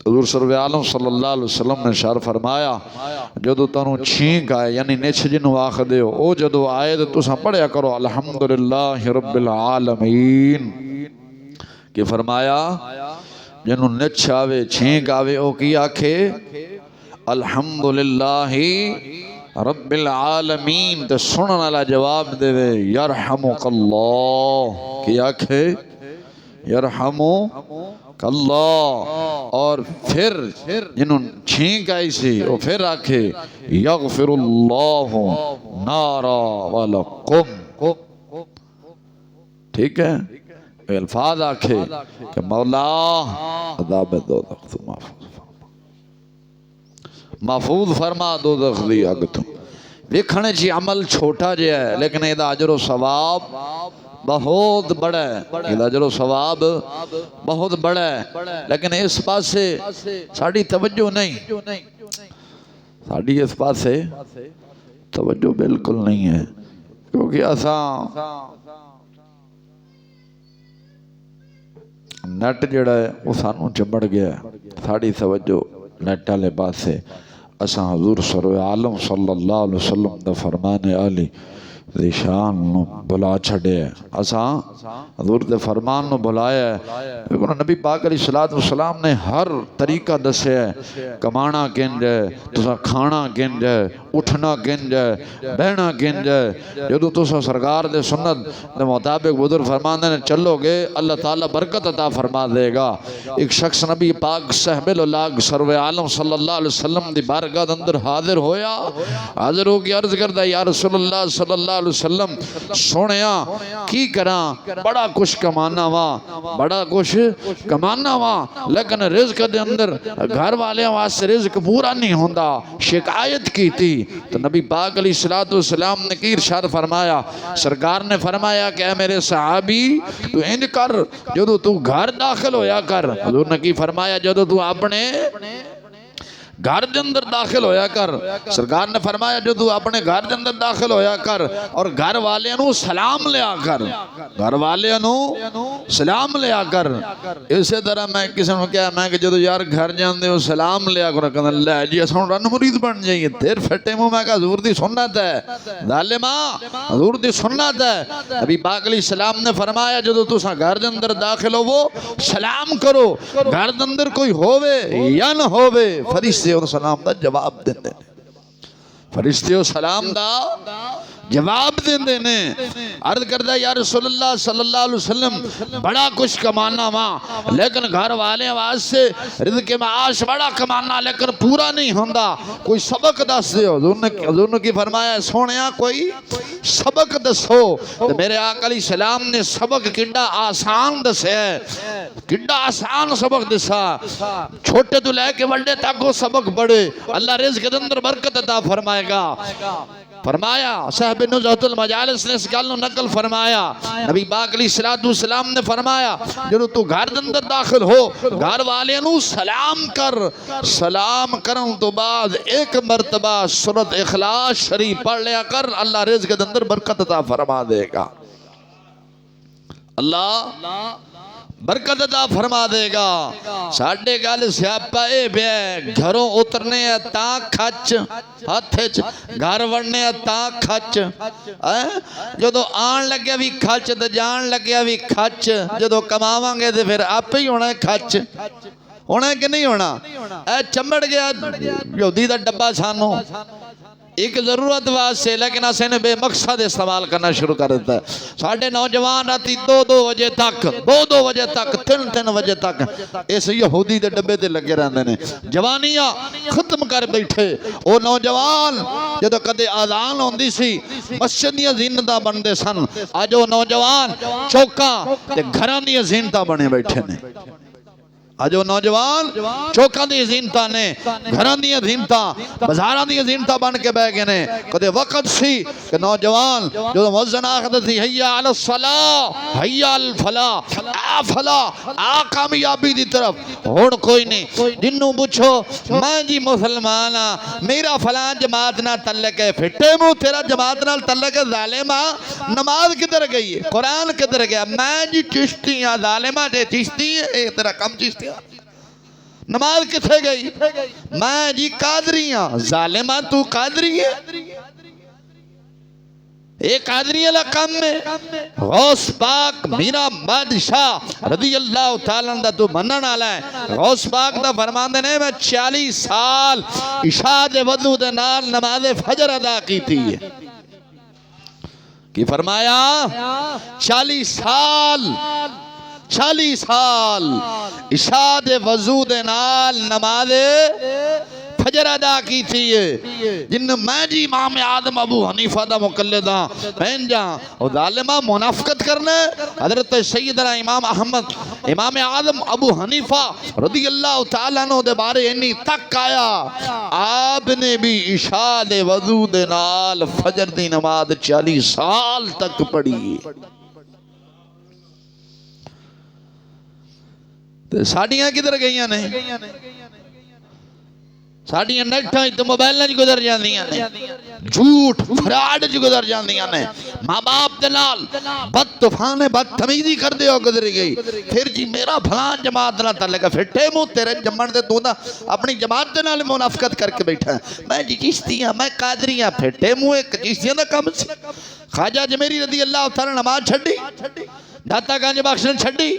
حضور سرور عالم صلی اللہ علیہ وسلم نے اشار فرمایا جدو تانوں چھینک آئے یعنی نچھ جنو آخ دیو او جدو آئے تو تساں پڑھیا کرو الحمدللہ رب العالمین. کہ فرمایا جنو نچھ آوے چھینک آوے او کی آکھے الحمدللہ رب العالمین. تے سنن والا جواب دے وے یرحمک اللہ. کی آکھے یرحمک اللہ. اور پھر جنہوں چھینک آئی سی وہ پھر آکھے یغفر اللہ نارا ولکم. ٹھیک ہے الفاظ آکھے کہ مولا عذاب دوزخ تو محفوظ فرما دوزخ دی اگ تو. ویکھنے چی عمل چھوٹا جے ہے لیکن ادا اجر و ثواب بہت بڑا ہے. ادا اجر و ثواب بہت بڑا ہے لیکن اس پاس سے ساڑھی توجہ نہیں. ساڑھی اس پاس سے توجہ بالکل نہیں ہے کیونکہ اساں نیٹ جڑا ہے وہ سانوں چمڑ گیا ہے. ساڑھی توجہ نیٹ والے پاس سے اساں حضور سرور عالم صلی اللہ علیہ وسلم دا فرمان عالی دی شان نو بلا چھڑے. اساں حضور دے فرمان نو بلایا ہے. لیکن نبی پاک علیہ السلام نے ہر طریقہ دسے ہے. کمانا کنج ہے، تسا کھانا کنج ہے، اٹھنا کنج ہے، بہنا کنج ہے. جدو تسا سرکار دے سنت دے مطابق بزرگ فرماندے نے چلو گے اللہ تعالیٰ برکت عطا فرما دے گا. ایک شخص نبی پاک صاحب اللاغ سرور عالم صلی اللہ علیہ وسلم دی بارگاہ دے اندر حاضر ہویا. حاضر ہو کے عرض کردہ یا رسول اللہ صلی اللہ علیہ وسلم سونیا کی کراں بڑا کچھ کمانا وا بڑا کچھ کمانا وا لیکن رزق دے اندر گھر والے واسطے رزق پورا نہیں ہوندا. شکایت کی تھی تو نبی پاک علیہ السلام نے کی ارشاد فرمایا. سرکار نے فرمایا کہ اے میرے صحابی تو انج کر جدو تو گھر داخل ہویا کر. حضور نے کی فرمایا جدو تو اپنے گھر دے اندر داخل ہویا کر. سرکار نے فرمایا جو تو اپنے گھر دے اندر داخل ہویا کر اور گھر والے انہوں سلام لیا کر. گھر والے انہوں سلام لیا کر. اسی طرح میں کسی نے کہا میں کہ جو یار گھر جاندے ہو سلام لیا کر. کہنا اللہ جی اساں رن مرید بن جائیے تیر پھٹے مو. میں کہا حضور دی سنت ہے ظالما حضور دی سنت ہے. نبی پاک علیہ السلام نے فرمایا جو تو گھر دے اندر داخل ہو وہ سلام کرو. گھر دے اندر کوئی ہووے یا نہ ہووے فرشتے اور سلام دا جواب دیں دے. فرشتے اور سلام دا جواب دیں دے نے. عرض کردہ یا رسول اللہ صلی اللہ علیہ وسلم بڑا کچھ کمانا وہاں لیکن گھر والے آواز سے رزق معاش بڑا کمانا لیکن پورا نہیں ہوندا. کوئی سبق دس دے. حضور نے کی فرمایا سونیا کوئی سبق دسو. تو میرے آقا علیہ السلام نے سبق کنڈا آسان دسے ہے. کنڈا آسان سبق دسا. چھوٹے تو لے کے بڑے تک وہ سبق بڑے. اللہ رزق کے اندر برکت عطا فرمائے گا. فرمایا صاحب نزہت المجالس نے اس گل نقل فرمایا نبی پاک علیہ السلام نے فرمایا جدو تو گھر دے اندر داخل ہو گھر والے نو سلام کر، سلام کرن تو بعد ایک مرتبہ سورۃ اخلاص شریف پڑھ لیا کر، اللہ رزق دے اندر برکت عطا فرما دے گا، اللہ برکت عطا فرما دے گا۔ ساڈے گل سیاپا اے بے گھروں اترنے تاں کھچ ہاتھ وچ، گھر وڑنے تاں کھچ، جدو آن لگیا بھی کھچ تے جان لگیا بھی کھچ، جدو کماواں گے تے پھر آپ ہی ہونا کھچ، ہونا کہ نہیں ہونا؟ اے چمڑ گیا یہودی دا ڈبہ سانو ایک ضرورت واسطے، لیکن اسے نے بے مقصد استعمال کرنا شروع کر دیتا ہے۔ ساڑھے نوجوان راتی دو بجے تک، دو بجے تک، تین بجے تک اس یہودی دے ڈبے تے لگے رہندے نے، جوانیاں ختم کر بیٹھے۔ او نوجوان جدو کدے آذان ہوندی سی مسجد دیاں زینتاں بندے سن، اج او نوجوان چوکاں تے گھراں دیاں زینتاں بنے بیٹھے نے۔ آج وہ نوجوان چوکاں دی زینتاں نے، گھراں دی زینتاں، بازاراں دی زینتاں بن کے بہ گئے نے۔ کدے وقت سی کہ نوجوان جو مؤذن آخدا سی حیا علی الصلاۃ حیا علی الفلاح، آ فلاح آ کامیابی دی طرف، ہن کوئی نہیں جنوں پوچھو میں جی مسلمان ہاں، میرا فلاں جماعت نہ تعلق ہے، پھٹے منہ تیرا جماعت نال تعلق ہے ظالما، نماز کدھر گئی ہے، قرآن کدھر گیا؟ میں جی چشتی ہاں، ظالما تے چشتی ہے، اے تیرا کم چشتی، نماز کتھے گئی؟ میں جی قادری ہاں، ظالمہ تو قادری ہے، ایک قادری اللہ کم میں غوث پاک میرا بادشاہ رضی اللہ تعالیٰ عنہ تو منن آلہ ہے۔ غوث پاک دا فرماندے نے میں 40 سال عشاء دے وضو دے نال نماز فجر ادا کی تھی ہے، کی فرمایا 40 سال عشاء دے وضو دے نال نماز فجر ادا کی تھی ہے، جن میں جی امام آدم ابو حنیفہ دا مقلد ہاں، پہن جاں اور ظالمہ منافقت کرنے۔ حضرت سیدنا امام احمد امام آدم ابو حنیفہ رضی اللہ تعالیٰ عنہ دے بارے انی تک آیا، آپ نے بھی عشاء دے وضو دے نال فجر دی نماز 40 سال تک پڑھی۔ ساڑیاں کدھر گئیاں نے؟ ساڑیاں نیٹھاں تو موبائل نہ گزر جاندیاں نے، جھوٹ فراڈ گزر جاندیاں نے، ماں باپ دے نال بد طوفان بدتمیزی کر دے ہو گزری گئی، پھر جی میرا فلان جماعت نہ تعلق ہے، پھٹے منہ تیرے جمن دے تو اپنی جماعت دے نال منافقت کر کے بیٹھا ہے، میں جی چشتی ہاں، میں قادری ہاں، پھٹے منہ ایک چشتیاں دا کم سی۔ خواجہ جمیری رضی اللہ تعالیٰ نماز چھڑی، داتا گنج بخش نے چھڑی،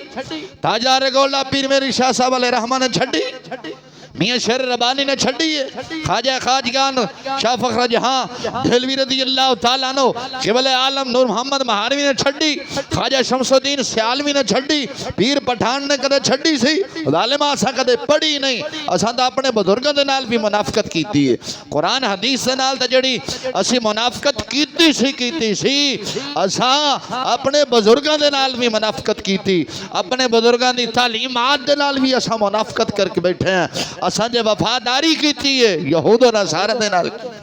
تاجدار گولڈا پیر میری شاہ صاحب علیہ رحمہ نے چھڑی، میاں شیر ربانی نے چھڑی ہے، خواجہ خواجگان شاہ فخر جہاں دہلوی رضی اللہ تعالیٰ عنہ، قبل عالم نور محمد مہاروی نے چھڑی، خواجہ شمس الدین سیالوی نے چھڑی، پیر پٹھان نے کدے چھڑی سی، ظالمہ اساں کدے پڑھی نہیں، اساں تا اپنے بزرگوں دے نال بھی منافقت کیتی ہے، قرآن حدیث دے نال تے جڑی اسی منافقت کیتی سی، اساں اپنے بزرگوں دے نال بھی منافقت کیتی، اپنے بزرگوں دی تعلیمات دے نال بھی اساں منافقت کر کے بیٹھے ہیں، اساں جے وفاداری کیتی ہے یہود و نصارہ دے نال کیتی،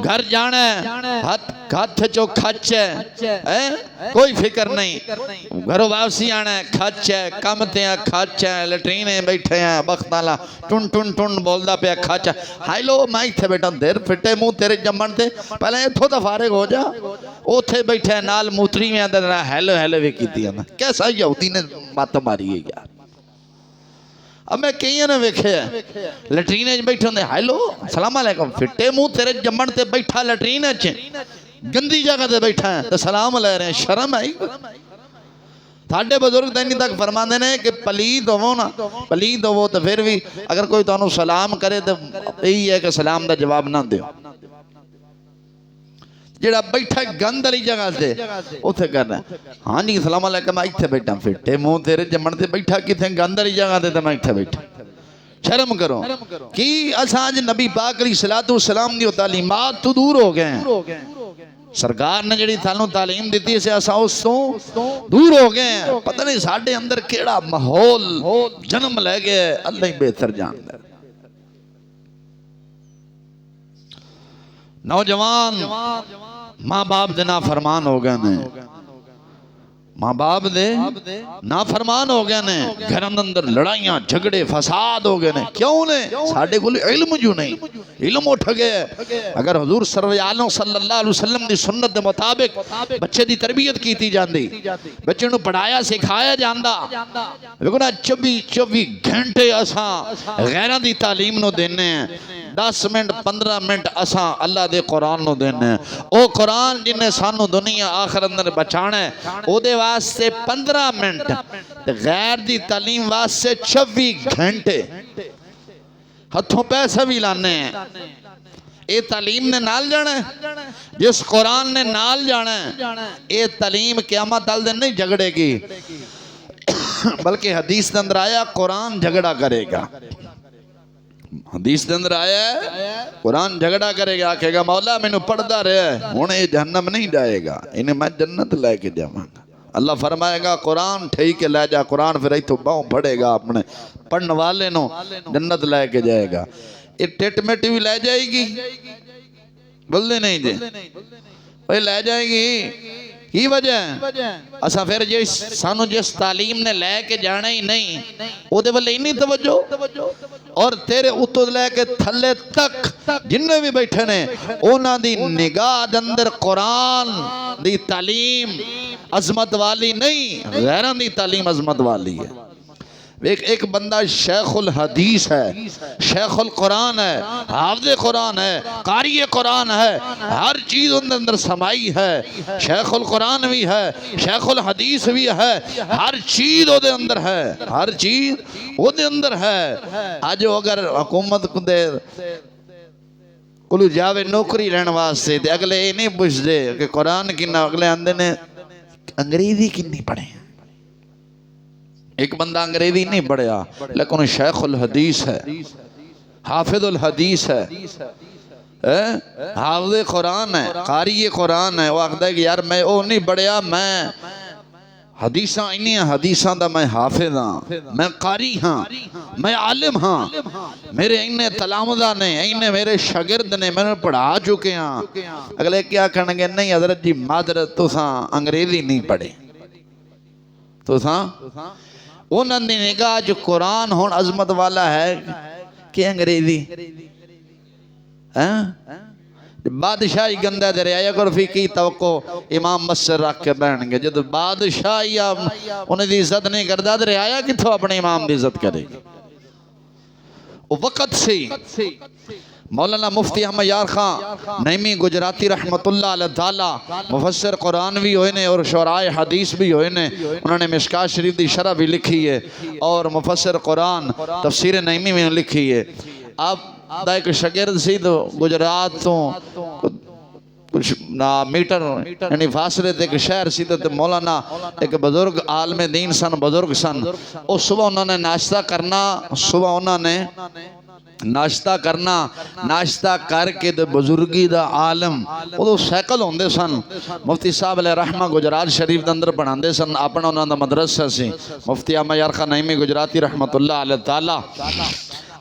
گھر جانا ہے ہاتھ چو کھچ ہے، کوئی فکر نہیں، گھروں واپسی آنا ہے کھچ ہے، کمتے ہیں کھچ ہے، لٹرینے بیٹھے ہیں بختالا ٹن ٹن ٹن بولدا پہ کھچ ہے، ہائی لو میں تھے بیٹھا دیر پھٹے منہ تیرے جمن تے پہلے اتھو تا فارغ ہو جا، او تھے بیٹھے ہیں نال موتری میں اندر ہیلو ہیلو بھی کیتی ہے، کیسا یہودی نے مات ماری ہے یار۔ اب میں کہیں نے ویکھے ہیں لٹرینے بیٹھے ہوندے ہیلو سلام علیکم، پھٹے منہ تیرے جمن تے بیٹھا لٹرینے چھے گندی جگہ تے بیٹھا ہے تو سلام لے رہے ہیں، شرم آئی تھاڑے بزرگ دینی تک فرماندے نے کہ پلید ہو نا، پلید ہو تو پھر بھی اگر کوئی تو انہوں سلام کرے تو یہی ہے کہ سلام دا جواب نہ دیو، جڑا بیٹھا گند علی جگہ سے اتھے کرنا ہے ہاں جی سلام علیکم میں اتھے بیٹھا، پھٹے منہ تیرے جمن تے بیٹھا کتھے گند علی جگہ سے تو میں اتھے بیٹھا، شرم کرو کہ اساں نبی پاک علیہ السلام دی تعلیمات تو دور ہو گئے ہیں، سرکار نے جڑی تھانوں تعلیم دیتی ہے اساں اس تو دور ہو گئے ہیں، پتہ نہیں ساڑھے اندر کیڑا ماحول جنم لے گئے اللہ ہی بہتر جانتا ہے۔ نوجوان ماں باپ دے نافرمان ہو گئے نے، ماں باپ دے نافرمان ہو گئے نے، گھران اندر لڑائیاں جھگڑے فساد ہو گئے نے، کیوں نے؟ ساڑھے کو علم جو نہیں، علم اٹھ گئے۔ اگر حضور سرور عالم صلی اللہ علیہ وسلم دی سنت دے مطابق بچے دی تربیت کیتی جاندی، بچے نو پڑھایا سکھایا جاندہ، لیکن 24 گھنٹے اساں غیرہ دی تعلیم نو دینے ہیں، 10 منٹ 15 منٹ اساں اللہ دے قرآن نو دینے ہیں۔ او قرآن جنہیں سانو دنیا آخر اندر بچانا ہے، او دے واسطے 15 منٹ، غیر دی تعلیم واسطے 24 گھنٹے ہتھوں پیسہ بھی لانے ہیں۔ اے تعلیم نے نال جانا ہے، جس قرآن نے نال جانا ہے، اے تعلیم قیامت تل دن نہیں جھگڑے گی، بلکہ حدیث کے اندر آیا قرآن جھگڑا کرے گا۔ حدیث کے اندر آیا ہے قرآن جھگڑا کرے گا، کہے گا مولا میں نے پڑھتا رہے ہیں، انہیں جہنم نہیں جائے گا، انہیں میں جنت لے کے جاؤں گا۔ اللہ فرمائے گا قرآن ٹھیک ہے لے جا، قرآن پھر ایتھوں باؤں پڑھے گا، اپنے پڑھنے والے نو جنت لے کے جائے گا۔ یہ ٹٹ مٹ بھی لے جائے گی، بول دے نہیں جے وہ لے جائے گی، کی وجہ ہے اسا پھر سانو جس تعلیم نے لے کے جانا ہی نہیں، او دے والے نہیں توجہ، اور تیرے اتو لے کے تھلے تک جنہیں بھی بیٹھے نے اونا دی نگاہ اندر قرآن دی تعلیم عظمت والی نہیں، غیران دی تعلیم عظمت والی ہے۔ ایک بندہ شیخ الحدیث ہے، شیخ القرآن ہے، حافظ قرآن ہے، قاری قرآن ہے، ہر چیز اندر سمائی ہے، شیخ القرآن بھی ہے، شیخ الحدیث بھی ہے، ہر چیز او دے اندر ہے، ہر چیز او دے اندر ہے۔ آج اگر حکومت کو دے کلو جاوے نوکری رہن واسطے دے اگلے یہ نہیں پوچھ دے کہ قرآن کی نہ، اگلے آندے نے انگریزی کی نہیں پڑھیں۔ ایک بندہ انگریزی نہیں پڑھیا لیکن شیخ الحدیث ہے، حافظ الحدیث ہے، حافظ قرآن ہے، قاری قرآن ہے، وہ آخدہ ہے کہ یار میں او نہیں پڑھیا، میں حدیثاں انہی ہیں، حدیثاں دا میں حافظ ہاں، میں قاری ہاں، میں عالم ہاں، میرے انہیں تلامذہ نے، انہیں میرے شاگرد نے، میں نے پڑھا چکے ہاں۔ اگلے کیا کہنے گے نہیں حضرت جی معذرت تو ساں انگریزی نہیں پڑھے، تو ساں انہوں نے نگاہ جو قرآن ہون عظمت والا ہے کہ انگریزی بادشاہی گندہ دے رہے آیا فی کی توقع امام مصر رکھ کے بیٹھیں گے، جب بادشاہی انہیں دی عزت نہیں کردہ دے رہے آیا کہ تو اپنے امام دی عزت کرے گی۔ وقت سے مولانا مفتی احمد یار خان نعیمی گجراتی رحمت اللہ علیہ تعالیٰ مفسر قرآن بھی ہوئے نے اور شعراء حدیث بھی ہوئے نے، انہوں نے مشکات شریف دی شرح بھی لکھی ہے اور مفسر قرآن تفسیر نعیمی میں لکھی ہے۔ آپ دا ایک شاگرد سی تو گجرات تو کچھ میٹر یعنی فاصلے تے ایک شہر سی تو مولانا ایک بزرگ عالم دین سن، بزرگ سن، اور صبح انہوں نے ناشتہ کرنا، صبح انہوں نے ناشتہ کرنا، ناشتہ کر کے دے بزرگی دا عالم وہ تو سیکل ہوندے سن۔ مفتی صاحب علیہ رحمہ گجرات شریف دا اندر پڑھاندے سن، اپنا انہوں دا مدرسہ سی مفتی احمد یار خان نعیمی گجراتی رحمت اللہ علیہ تعالیٰ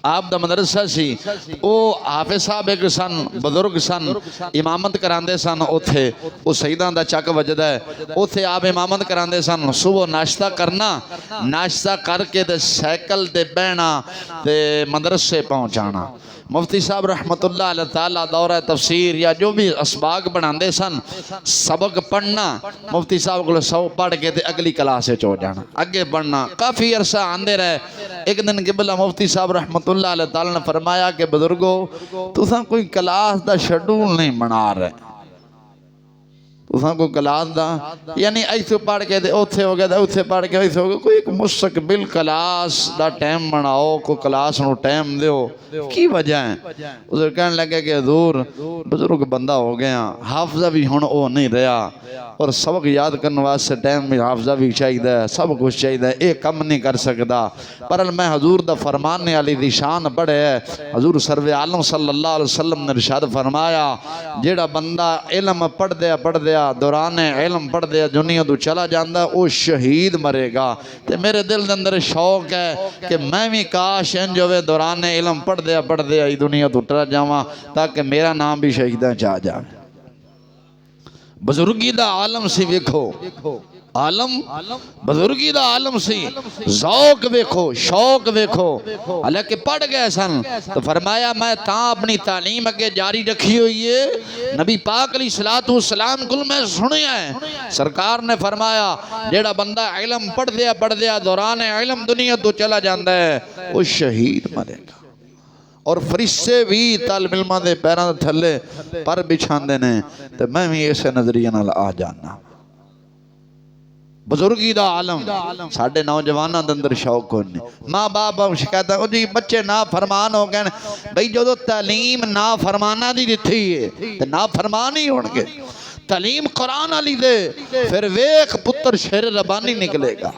آپ دا مدرسہ سی، او حافظ صاحب ایک سن، بزرگ سن، امامت کراندے سن، او تھے او سیدان دا چاک وجدہ ہے، او تھے آپ امامت کراندے سن، صبح ناشتہ کرنا، ناشتہ کر کے دے سیکل دے بینا دے مدرسے پہنچانا۔ مفتی صاحب رحمت اللہ علیہ تعالیٰ دورہ تفسیر یا جو بھی اسباق بناندے سن، سبق پڑھنا، مفتی صاحب کو سو پڑھ کے دے اگلی کلاسے چو جانا، اگے بڑھنا، کافی عرصہ آندے رہے۔ ایک دن قبلہ مفتی صاحب رحمت اللہ علیہ تعالیٰ نے فرمایا کہ بزرگو تو ساں کوئی کلاس دا شیڈول نہیں بنا رہے، تو ساں کوئی کلاس دا یعنی ایسے پڑھ کے دے اوتھے ہو گیا دا اوتھے پڑھ کے ایسے ہو گیا، کوئی ایک مستقبل کلاس دا ٹائم بناؤ، کوئی کلاس نو ٹائم دیو، کی وجہ ہے؟ اسے کہنے لگے کہ حضور بزرگ بندہ ہو گیا، حافظہ بھی ہون او نہیں رہا، اور سبق یاد کرنے واسطے ٹائم بھی حافظہ بھی چاہیے، سب کچھ چاہیے، ایک کم نہیں کر سکتا۔ پر میں حضور دا فرمانے علی دی شان بڑے ہے، حضور سرور عالم صلی اللہ علیہ وسلم نے ارشاد فرمایا جیڑا بندہ علم پڑھ دیا دوران علم پڑھ دیا دنیا تو چلا جاندہ وہ شہید مرے گا. تے میرے دل دے اندر شوق ہے کہ میں بھی کاش انجوے دوران علم پڑھ دیا ہی دنیا تو ٹر جاواں تاکہ میرا نام بھی شہیداں چاہ جائے. بزرگی دا عالم سی ویکھو عالم بزرگی دا عالم سی ذوق ویکھو شوق ویکھو. حالانکہ پڑھ گئے سن تو فرمایا میں تاں اپنی تعلیم اگے جاری رکھی ہوئی ہے. نبی پاک علیہ السلام کل میں سنیا ہے سرکار نے فرمایا جیڑا بندہ علم پڑھ دیا دوران علم دنیا تو چلا جاندہ ہے وہ شہید مرے گا. اور فرشتے بھی طالب علماں دے پیراں دے تھلے پر بچھاندے نے. تو میں بھی اسے نظریہ نال آ جانا. بزرگی دا عالم ساڑھے نوجوانہ دندر شوق ہونے. ماں باپ شکایت ہے جی بچے نا فرمان ہو گئے. بھئی جو دو تعلیم نا فرمانہ دی دیتی ہے تو نا فرمان ہی ہونگے. تعلیم قرآن علی دے پھر ویک پتر شہر ربانی نکلے گا.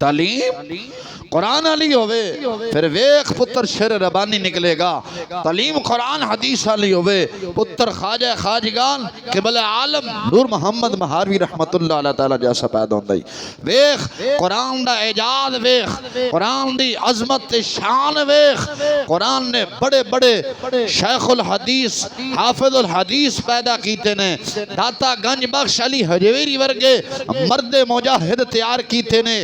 تعلیم قرآن علی ہوئے پھر ویک پتر شہر ربانی نکلے گا. تعلیم قرآن حدیث علی ہوئے پتر خواجہ خواجگان قبل عالم نور محمد مہاروی رحمت اللہ علیہ تعالیٰ جیسا پیدا ہوندہ ہی. ویخ قرآن دا اعجاز ویخ قرآن دی عظمت شان ویخ. قرآن نے بڑے بڑے شیخ الحدیث حافظ الحدیث پیدا کیتے نے. داتا گنج بخش علی حجویری ورگے مرد مجاہد تیار کیتے نے.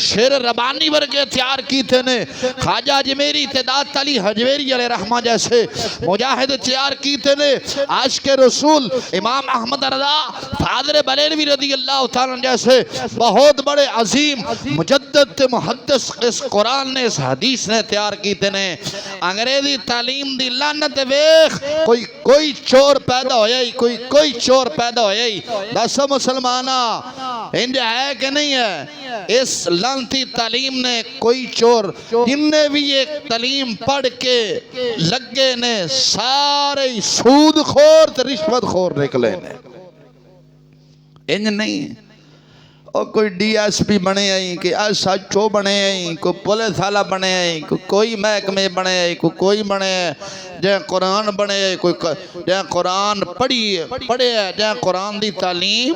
شیر ربانی ورگے تیار کیتے نے. خواجہ اجمیری داتا علی حجویری علیہ رحمہ جیسے مجاہد تیار کیتے نے. عاشق رسول امام احمد رضا فادر بریلوی رضی اللہ تعالیٰ جیسے بہت بڑے عظیم مجدد محدث اس قرآن نے اس حدیث نے تیار کیتے نے. انگریزی تعلیم دی لعنت ویخ کوئی چور پیدا ہوئی کوئی چور پیدا ہوئی. دسو مسلمانہ انجا ہے کہ نہیں ہے؟ اس لعنتی تعلیم نے کوئی چور جن نے بھی ایک تعلیم پڑھ کے لگے نے سارے سود خور تے رشوت خور نکلے نے. انج نہیں اور کوئی ڈی ایس پی بنے آئی کہ ایس ایچ او بنے آئی کوئی پولیس والا بنے آئی کوئی محکمے بنے آئی کوئی بنے جہاں قرآن بنے آئی کوئی جہاں قرآن پڑھے جہاں قرآن دی تعلیم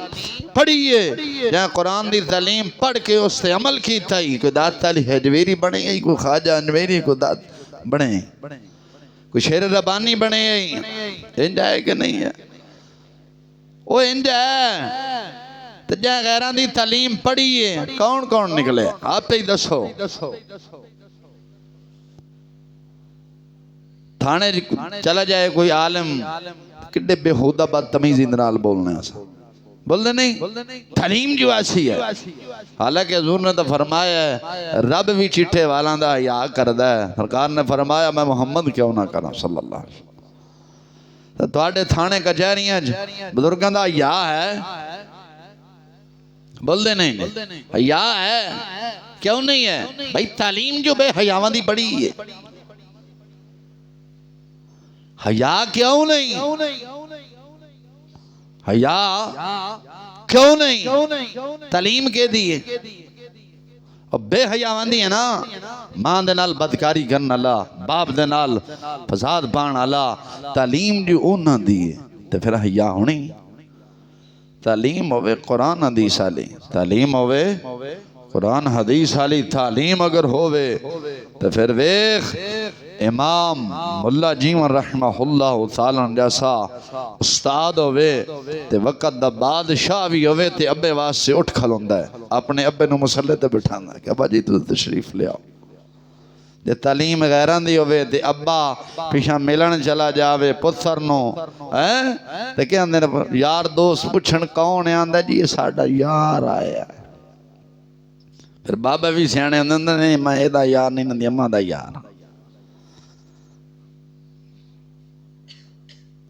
پڑھیے جہاں قرآن دی تعلیم پڑھ کے اس سے عمل کی تھی. کوئی داتا علی حجویری بنے آئی کوئی خواجہ اجمیری کوئی دات بنے کوئی شیر ربانی بنے آئی. انج ہے کہ نہیں ہے؟ وہ انج ہے تو جہاں غیران دی تعلیم پڑھی ہے کون کون نکلے آپ پہ ہی دسو. تھانے چلا جائے کوئی عالم کڈے بےہودہ بدتمیزی نال بولنے ایسا بول دے نہیں. تعلیم جو ایسی ہے حالانکہ حضور نے تو فرمایا ہے رب بھی چٹھے والاں دا حیا کردا ہے. سرکار نے فرمایا میں محمد کیوں نہ کرا صلی اللہ علیہ وسلم. تو تواڈے تھانے کچہریاں بزرگاں دا حیا ہے بول دے نہیں حیا ہے کیوں نہیں ہے؟ بھائی تعلیم جو بے حیاواں دی بڑی ہے. حیا کیوں نہیں؟ حیا کیوں نہیں؟ تعلیم کے دیئے اور بے حیاواں دی ہے نا. ماں دے نال بدکاری کرن والا باپ دے نال فساد پان والا تعلیم جو انہاں دیئے تے پھر حیا ہونی. تعلیم ہوئے قرآن حدیث علی تعلیم ہوئے قرآن حدیث علی تعلیم اگر ہوئے تو پھر ویخ امام ملا جیون رحمہ اللہ تعالیٰ جیسا استاد ہوئے تے وقت دا بادشاہ بھی ہوئے تے ابے واسے اٹھ کھلوندہ ہے اپنے ابے نو مسلح تے بٹھانا ہے کہ ابا جی تو تشریف لے آؤ. تے تعلیم غیران دی ہوئے تے ابا پیشاں ملن چلا جاوے پتھر نو تے کیا اندے یار دوست پوچھن کون ہے آندہ جی یہ ساڑھا یار آیا ہے. پھر بابا بھی سیانے اندر نہیں میں اے دا یار نہیں نندی اممہ دا یار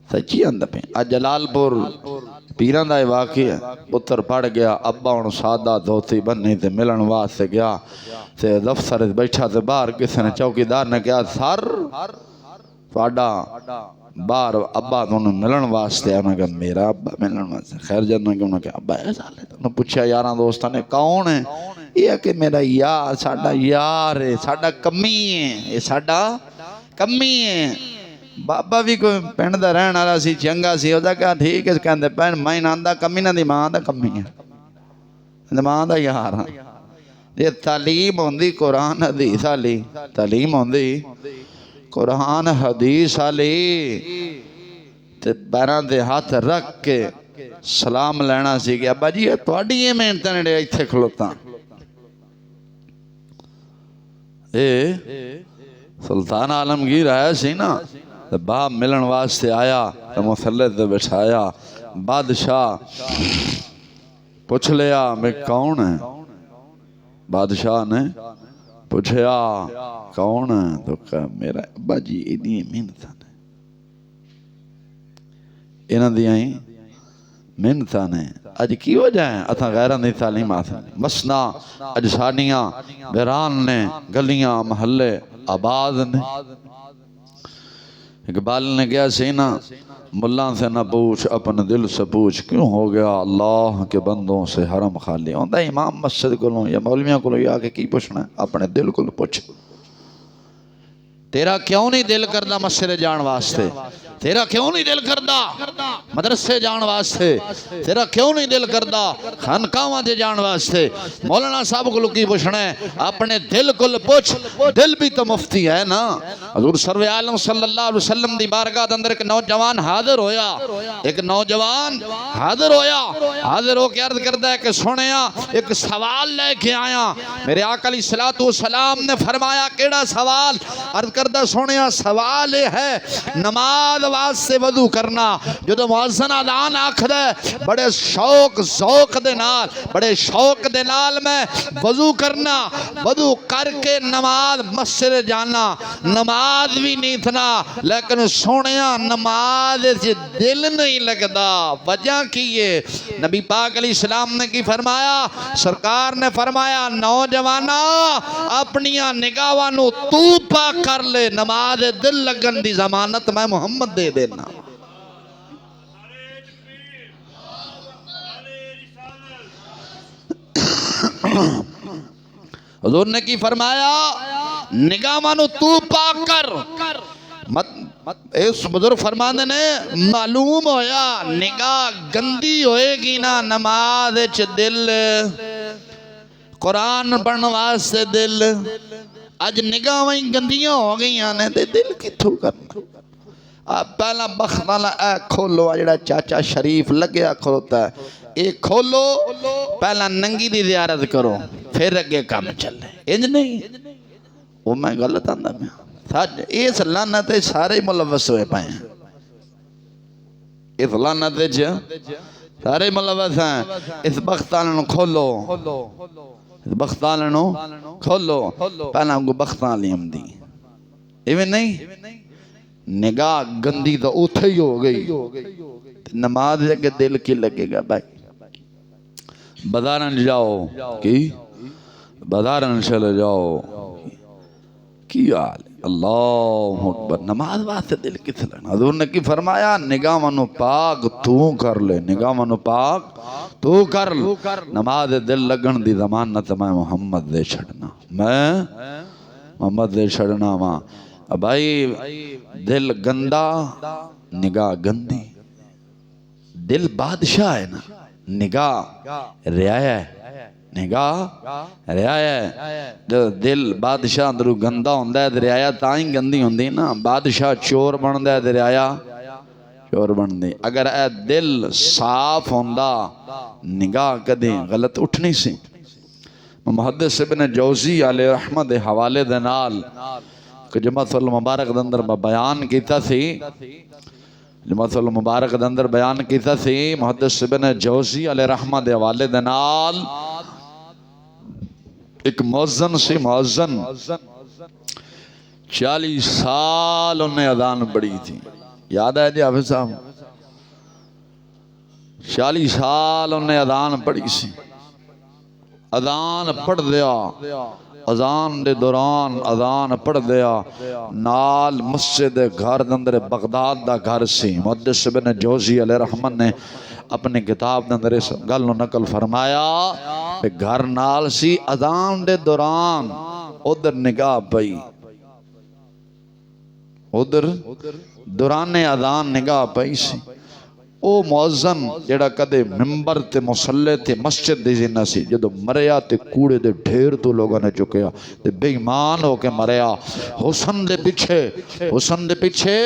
سچی اندر پہ. آج جلال پور پیران دا واقعی ہے پتر پڑھ گیا ابا انہوں سادہ دھوتی بننی تے ملن واسے گیا تے دفتر بیٹھا تے باہر کسی نے چوکیدار نے کہا سر پاڑا باہر ابا تو انہوں ملن واسے انہوں نے کہا میرا ابا ملن واسے خیر جنہوں نے کہا ابا ایسا لیتا انہوں نے پوچھا یاراں دوستہ نے کون ہے؟ یہ کہ میرا یار ساڑھا یار ہے ساڑھا کمی ہے یہ ساڑھا کمی ہے. بابا بھی کوئی پنڈ دا رہن والا سی چنگا سی وہ کہا ٹھیک ہے کہندے پہن میں نہ کمی نہ دی ماں دا کمی ہے ماں دا یار ہاں یہ تعلیم ہوندی قرآن حدیث والی تعلیم ہوندی قرآن حدیث والی تے پیراں دے ہاتھ رکھ کے سلام لینا سی کہ ابا جی تہاڈی یہ محنت نے ایتھے کھلوتا اے سلطان عالمگیر آیا سی نا باپ ملن واسطے آیا تو مسلط تے بٹھایا بادشاہ پوچھ لیا میں کون ہے بادشاہ نے پوچھیا کون ہے تو کہا میرا ابا جی اتنی محنت نے انہاں دیاں محنت نے اج کی وجہ ہے اتھا غیراں دی تعلیم آسن مسنا اج ساڈیاں ویران نے گلیاں محلے آباد نے اقبال نے کہا سینا ملان سے نہ پوچھ اپنے دل سے پوچھ کیوں ہو گیا اللہ کے بندوں سے حرم خالی ہوندہ امام مسجد کو لوں یا مولویاں کو لوں یا کہ کی پوچھنا ہے اپنے دل کو پوچھ تیرا کیوں نہیں دل کردہ مسجد جان واسطے تیرا کیوں نہیں دل کردہ مدرسے جان واسطے تیرا کیوں نہیں دل کردہ خانقاواں دے جان واسطے مولانا صاحب کو لکی پوچھنا ہے اپنے دل کو پوچھ دل بھی تو مفتی ہے نا حضور سرور عالم صلی اللہ علیہ وسلم دی بارگاہ دے اندر ایک نوجوان حاضر ہویا ایک نوجوان حاضر ہویا حاضر ہو کے عرض کردہ ہے کہ سنیا ایک سوال لے کے آیا میرے آقا علیہ السلام نے فرمایا کیڑا سوال عرض کردہ سنیا سوال ہے نماز واسطے وضو کرنا جو مؤذن اذان آکھدا ہے بڑے شوق ذوق دے نال بڑے شوق دے نال میں وضو کرنا وضو کر کے نماز مسجد جانا نماز بھی نہیں تھنا لیکن سونیا نماز سے دل نہیں لگدا وجہ کی ہے نبی پاک علیہ السلام نے کی فرمایا سرکار نے فرمایا نوجوانا اپنیاں نگاہاں تو پاک کر لے نماز دل لگن دی ضمانت میں محمد دے دینا حضور نے کی فرمایا نگاہ مانو تو پاک کر اس بزرگ فرمانے نے معلوم ہویا نگاہ گندی ہوئے گی نا نماز دل قرآن پڑھنے واسطے دل اج نگاہ وہیں گندیاں ہو گئی آنے دے دل کتھو کرنا پہلا بخت والا اے کھولو جڑا چاچا شریف لگیا کھولتا ہے ایک کھولو پہلا ننگی دی زیارت کرو پھر اگے کام چلے انج نہیں وہ میں غلط آندہ میں اس لعنت سارے ملوث ہوئے پائے ہیں اس لعنت سارے ملوث ہیں اس بخت والوں کھولو اس بخت والوں کھولو پہلا کو بخت والی ہم دی ایویں نہیں نگاہ گندی تو اتھے ہی ہو گئی نماز کے دل کی لگے گا بھائی بازارن جاؤ کی بازارن چلے جاؤ کی حال اللہ اکبر نماز واسطے دل کس لگنا حضور نے کی فرمایا نگاہ منو پاک تو کر لے نگاہ منو پاک تو کر لے نماز دل لگن دی ضمانت میں محمد دے چھڑنا میں محمد دے چھڑنا ماں بھائی دل گندا نگاہ گندی دل بادشاہ ہے نا نگاہ رعایا ہے نگاہ رعایا ہے جو دل بادشاہ اندرو گندا ہوندہ ہے رعایا تائیں گندی ہوندی نا بادشاہ چور بندہ ہے رعایا چور بندی اگر اے دل صاف ہوندہ نگاہ کدیں غلط اٹھنی سی محدث ابن جوزی علیہ رحمت حوالے دنال کہ جمعۃ المبارک دندر بیان کیتا سی جمعۃ المبارک دندر بیان کیتا سی محدث ابن جوزی علیہ رحمت حوالے دنال ایک مؤذن سی مؤذن 40 سال انہیں اذان پڑھی تھی یاد ہے جی حافظ صاحب 40 سال انہیں اذان پڑھی سی اذان پڑھ دیا اذان دے دوران اذان پڑھ دیا نال مسجد گھر دندر بغداد دا گھر سی محدث ابن جوزی علیہ رحمت نے اپنے کتاب دندر اس گل نقل فرمایا کہ گھر نال سی اذان دے دوران ادھر نگاہ پئی ادھر دوران اذان نگاہ پئی سی او مؤذن جڑا کدے ممبر تے مصلی تے مسجد دی زینہ سی جدو مریا تے کوڑے دے ڈھیر تو لوگوں نے چکیا تے بے ایمان ہو کے مریا حسن دے پیچھے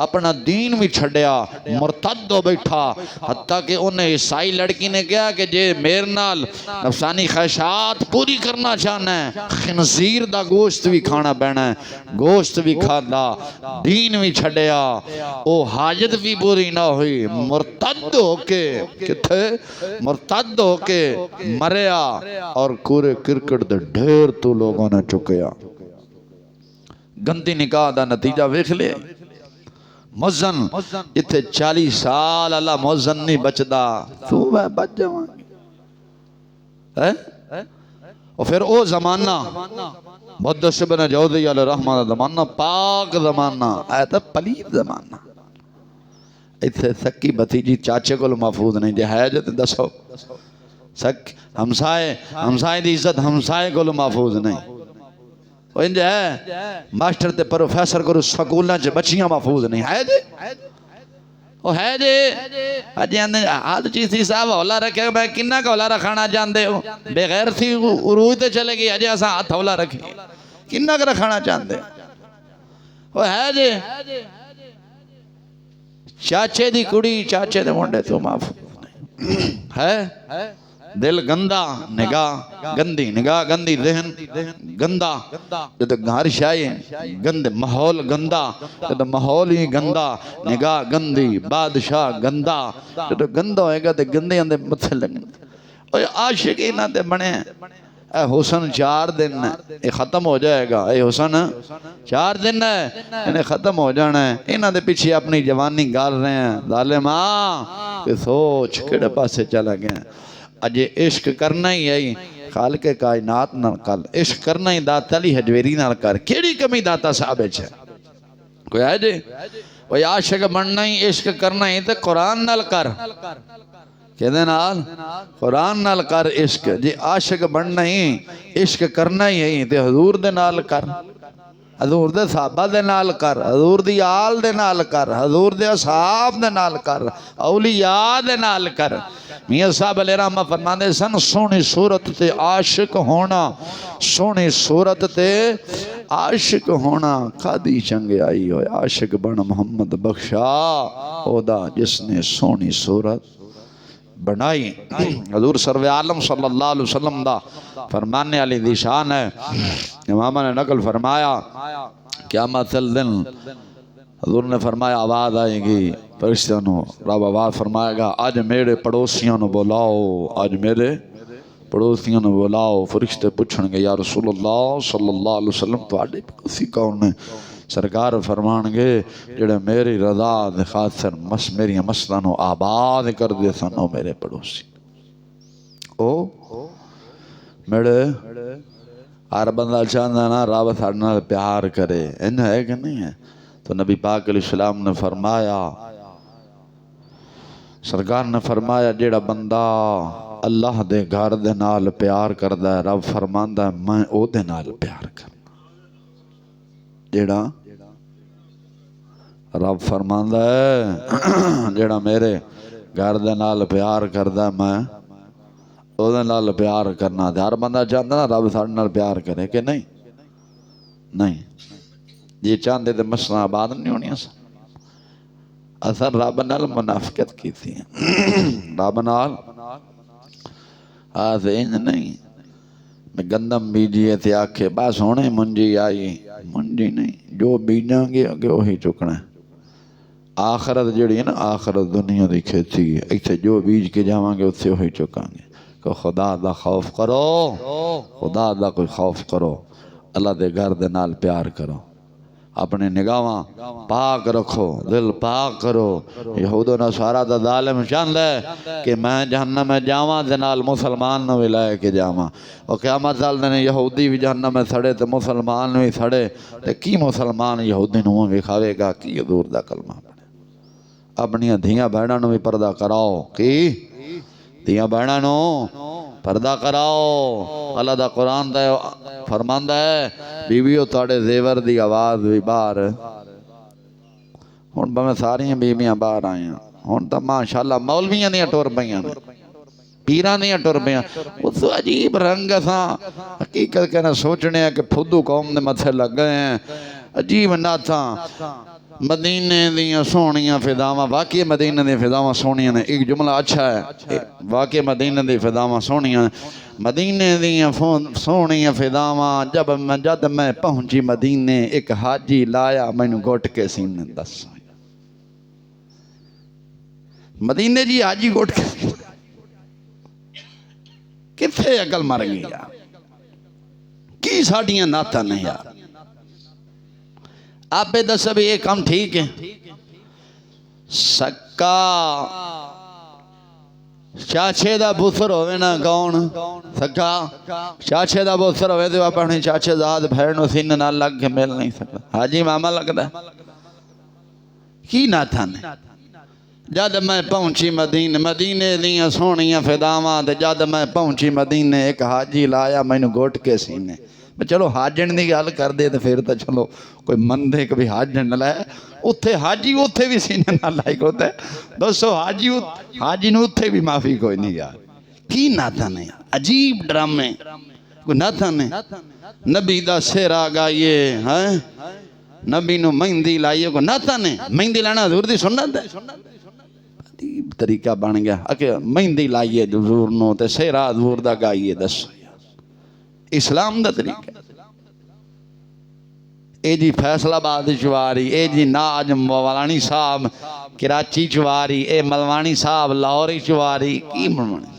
اپنا دین بھی چھڑیا مرتد ہو بیٹھا حتیٰ کہ انہیں عیسائی لڑکی نے کہا کہ جے میرے نال نفسانی خواہشات پوری کرنا چاہنا ہے خنزیر دا گوشت بھی کھانا بینا ہے گوشت بھی کھانا دین بھی چھڑیا او حاجت بھی پوری نہ ہوئی مرتد ہو کے کتھے مرتد ہو کے مریا اور کورے کرکٹ دے ڈھیر تو لوگوں نے چکیا گندی نکاح دا نتیجہ ویکھ لے مؤذن اتھے 40 سال اللہ مؤذن نہیں بچدا تو میں بچ جاواں اور پھر او زمانہ محدث ابن جوزی علیہ رحمہ دا زمانہ پاک زمانہ ایتا پلید زمانہ اتھے سکی بھتیجی چاچے کو محفوظ نہیں جے ہے جو دسو سک ہمسائے دی عزت ہمسائے کو محفوظ نہیں وہ انجھے ہے ماسٹر تے پروفیسر کو سکولنا چے بچیاں محفوظ نہیں ہے جے وہ ہے جے اجی اندھے آدھ چیز تھی صاحب اولا رکھے میں کنہ کا اولا رکھانا جاندے ہو بغیر تھی عروج تے چلے گی اجی ایسا ہاتھ اولا رکھے کنہ کا رکھانا جاندے وہ ہے جے چاچے دی کڑی چاچے دے منڈے تو محفوظ نہیں ہے دل گندہ نگاہ گندی ذہن گندہ جدو گھر شائع گندے ماحول گندہ جدو ماحول ہی گندہ نگاہ گندی بادشاہ گندہ جدو گندہ ہوئے گا تے گندے اندے متھے لگنے اور عاشق ہی نہ تے بنے اے حسن 4 دن یہ ختم ہو جائے گا اے حسن 4 دن ہے انہیں ختم ہو جانا ہے انہاں دے پیچھے اپنی جوانی گال رہے ہیں ظالماں کہ سوچ کڑے پاسے چلا گئے اجے عشق کرنا ہی ہے خالق کائنات نہ کل عشق کرنا ہی داتا علی حجویری نہ کر کیڑی کمی داتا صاحب ہے کوئی ہے جے وہ عاشق بننا ہی عشق کرنا ہی تے قرآن نال کر کہتے نال قرآن نال کر عشق جی عاشق بننا ہی عشق کرنا ہی ہے تے حضور دے نال کر حضور دے صحابہ دے نال کر حضور دی آل دے نال کر حضور دے اصحاب دے نال کر اولیاء دے نال کر میاں صاحب علیہ رحمہ فرماندے سن سونی صورت تے عاشق ہونا سونی صورت تے عاشق ہونا کھادی چنگے آئی ہوئے عاشق بن محمد بخشا او دا جس نے سونی صورت بنائی حضور سرور عالم صلی اللہ علیہ وسلم دا فرمانے علی دی شان ہے امامہ نے نقل فرمایا قیامت الدن حضور نے فرمایا آواز آئے گی فرشتوں نے رب آواز فرمائے گا آج میرے پڑوسیوں نے بلاؤ آج میرے پڑوسیوں نے بلاؤ فرشتے پوچھیں گے یا رسول اللہ صلی اللہ علیہ وسلم تو آڈے پڑوسی کون نے سرکار فرمان گے جڑے میری رضا دے خاطر میری مسلانو آباد کر دے سنو میرے پڑوسی او میرے ہر بندہ چاہتا نا رب ساڑھنا پیار کرے انہیں ہے کہ نہیں ہے تو نبی پاک علیہ السلام نے فرمایا سرکار نے فرمایا جڑا بندہ اللہ دے گھر دے نال پیار کردہ ہے رب فرماندہ ہے میں او دے نال پیار کرنا جڑا رب فرماندہ ہے جڑا میرے گھر دے نال پیار کردہ ہے میں او دے نال پیار کرنا ہر بندہ چاہتا نا رب ساڑھے نال پیار کرے کہ نہیں یہ چاہتے تھے مسئلہ آباد نہیں ہونی اثر رب نال منافقت کی تھی رب نال آج انج نہیں میں گندم بیجیے تھے آکھے بس ہونے منجی آئی منجی نہیں جو بیجاں گے اگے وہی چکنا ہے آخرت جڑی ہے نا آخرت دنیا دی کھیتی ہے ایتھے جو بیج کے جاواں گے اس سے وہی چکاں گے کہ خدا دا خوف کرو خدا دا کوئی خوف کرو اللہ دے گھر دے نال پیار کرو اپنے نگاہاں پاک رکھو دل پاک کرو یہود و نصارہ دا ظالم چاند ہے کہ میں جہنم میں جاواں دے نال مسلمان نو بھی لائے کے جاواں اور قیامت دال نے یہودی بھی جہنم میں سڑے تو مسلمان بھی سڑے تو کی مسلمان یہودی نو بھی کھاوے گا کی حضور دا کلمہ پڑھے اپنی دھیاں بہنوں نو بھی پردہ کراؤ کی دھیاں بہنوں نو پردہ کراؤ اللہ دا قرآن دا فرماندہ ہے بیویو تاڑے زیور دی آواز بھی بار ہن بھویں ساریاں بیویاں باہر آئیاں ہن تو ماشاءاللہ مولویاں دیاں ٹر پیاں نے پیران دیاں ٹر پیاں اس عجیب رنگ ساں حقیقت کہنا سوچنے ہیں کہ پھدو قوم دے متھے لگ گئے ہیں عجیب ناتھاں مدینے دیاں سونیاں فضاواں واقعی مدینے دی فضاواں سونیاں نے ایک جملہ اچھا ہے واقعی مدینے دی فضاواں سونیاں مدینے دیاں سونیاں فضاواں جد میں پہنچی مدینے ایک حاجی لایا مینوں گھٹ کے سینے دس مدینے جی حاجی گھٹ کے کتھے عقل مر گئی یار کی ساڑیاں ناتا نہیں یار آپ پہ دس ابھی ایک کام ٹھیک ہے سکا چاچے دا بوسر ہوئے نا کون سکا چاچے دا بوسر ہوئے تو اپنے چاچے زاد بھیڑنو سینے نہ لگ کے مل نہیں سکتا حاجی ماما لگ دا کی نہ تھا نے جد میں پہنچی مدینے دیاں سونیاں فضاواں تے جد میں پہنچی مدینے ایک حاجی لایا مینوں گھٹ کے سینے چلو حاجن دی گل کر دے تو پھر تو چلو کوئی من دے کبھی حاجن نہ لائے اتھے حاجی اتھے بھی سینے نہ لائک ہوتا ہے دوستو حاجی نے اتھے بھی معافی کوئی نہیں یار کی ناتا نے عجیب ڈرامے کوئی ناتا نے نبی دا سیرا گائیے نبی نو مہندی لائیے کوئی ناتا نے مہندی لانا حضور دی سنت ہے طریقہ بن گیا کہ مہندی لائیے حضور نو تے سیرا حضور دا گائیے دس اسلام دا طریقہ اے جی فیصل آباد چواری اے جی ناج موالانی صاحب کراچی چواری اے ملوانی صاحب لاہوری چواری کی منوانی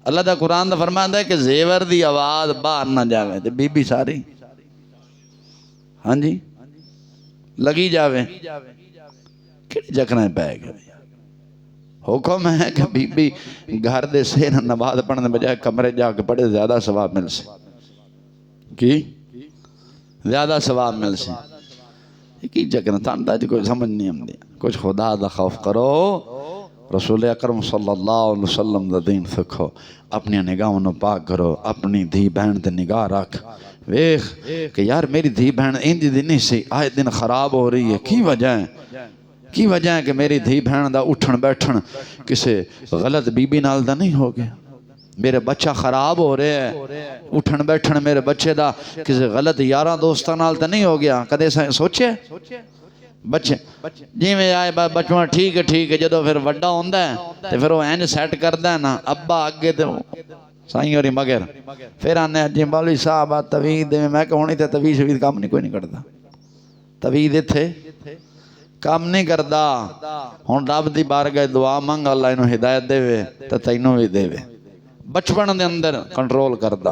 اللہ دا قرآن دا فرماتا ہے کہ زیور دی آواز باہر نہ جاوے تے بی بی ساری ہاں جی لگی جاوے کڑی جکنے پہ گئے حکم ہے کہ بی بی گھر دے سے نماز پڑھنے بجائے کمرے جا کے پڑھے زیادہ ثواب مل سے کی زیادہ ثواب مل سے یہ کی جگہ تانتا جی کوئی سمجھ نہیں ہم دیا کچھ خدا دا خوف کرو رسول اکرم صلی اللہ علیہ وسلم دا دین سکھو اپنی نگاہوں نو پاک کرو اپنی دھی بہن تے نگاہ رکھ ویخ کہ یار میری دھی بہن اندی دن نہیں سی آئے دن خراب ہو رہی ہے کی وجہ ہے کہ میری دھی بہن دا اٹھن بیٹھن کسے غلط بی بی نال دا نہیں ہو گیا میرے بچہ خراب ہو رہے ہیں اٹھن بیٹھن میرے بچے دا کسے غلط یاراں دوستاں نال تا نہیں ہو گیا کدے سوچے بچے جی میں آئے بچوان ٹھیک ہے جدو پھر وڈا ہوندہ ہے تو پھر وہ این سیٹ کردہ ہے نا ابا آگے دے سائیں اور مگر پھر آنے جی مولی صاحب توید دے میں کہ ہونی تے توید شوید کام نہیں کوئی نہیں کرتا توید تھے کام نہیں کردا ہون رب دی بارگاہ دعا مانگ اللہ انہوں ہدایت دے وے تو تینوں بھی دے وے بچپن دے اندر کنٹرول کردا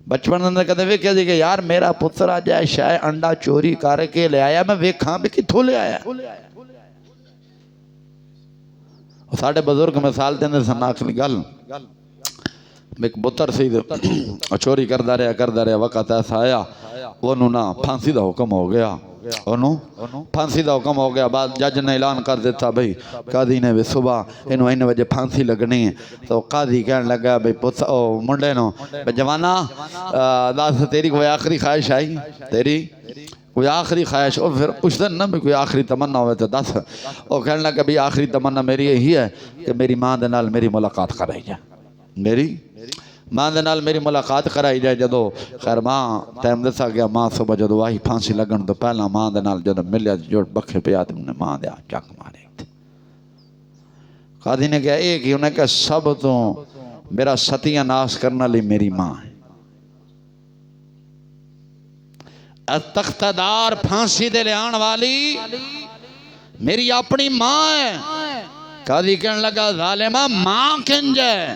بچپن دے اندر کہتے وے کہ یار میرا پتر آ جائے شاید انڈا چوری کر کے لے آیا میں ویکھاں بھی کتھوں لے آیا ساڑھے بزرگ مثال دے اندر سناکلی گل ایک بطر سی چوری کردہ رہا وقت ایسا آیا انہوں نا پھانسی دا حکم ہو گیا پھانسی دا حکم ہو گیا بعد جج نے اعلان کر دیتا بھئی قاضی نے بھی صبح انہوں این وجہ پھانسی لگنی ہے تو قاضی کہنے لگا بھئی منڈے نو بھئی جوانا داس تیری کوئی آخری خواہش آئی تیری کوئی آخری خواہش اور پھر پوچھتے نا بھی کوئی آخری تمنا ہوئے تو دس اور کہنے لگا بھی آخری تمنا میری یہی ہے کہ میری ماں دے نال میری ملاقات کرائی جائے میری ماں دے نال میری ملاقات کرائی جائے جدو خیر ماں ٹائم دسا گیا ماں صبح جدو آئی پھانسی لگن تو پہلا ماں دے نال جدو ملیا جوڑ بکھے پہ آدم نے ماں دے چک مارے تھے قاضی نے کہا ایک ہی انہیں کہا سب تو میرا ستیہ ناس کرنا لی میری ماں ہے تختدار پھانسی دے لے آن والی میری اپنی ماں ہے قاضی کہنے لگا ظالمہ ماں کنج ہے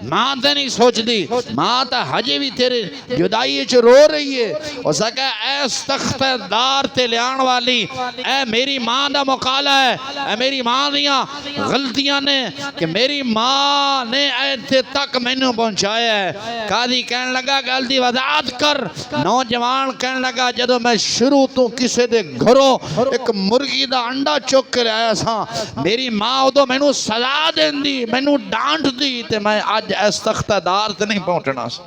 ماں تے نہیں سوچ دی ماں تا حجے بھی تیرے جدائی چ رو رہی ہے اور سکا اے تختدار تے لے آن والی اے میری ماں دا مقالہ ہے اے میری ماں دیاں غلطیاں نے کہ میری ماں نے ایتھے تک مینوں پہنچایا ہے قاضی کہنے لگا غلطی وضاحت کر نوجوان کہنے لگا جدو میں شروع تو کسے دے گھروں ایک مرغی دا انڈا چک کر آیا سا میری ماں ادو مینوں سزا دین دی مینوں ڈانٹ دی تے میں آج اس تختدار تے نہیں پہنچنا سا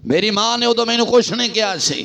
میری ماں نے ادو مینوں کچھ نہیں کیا سی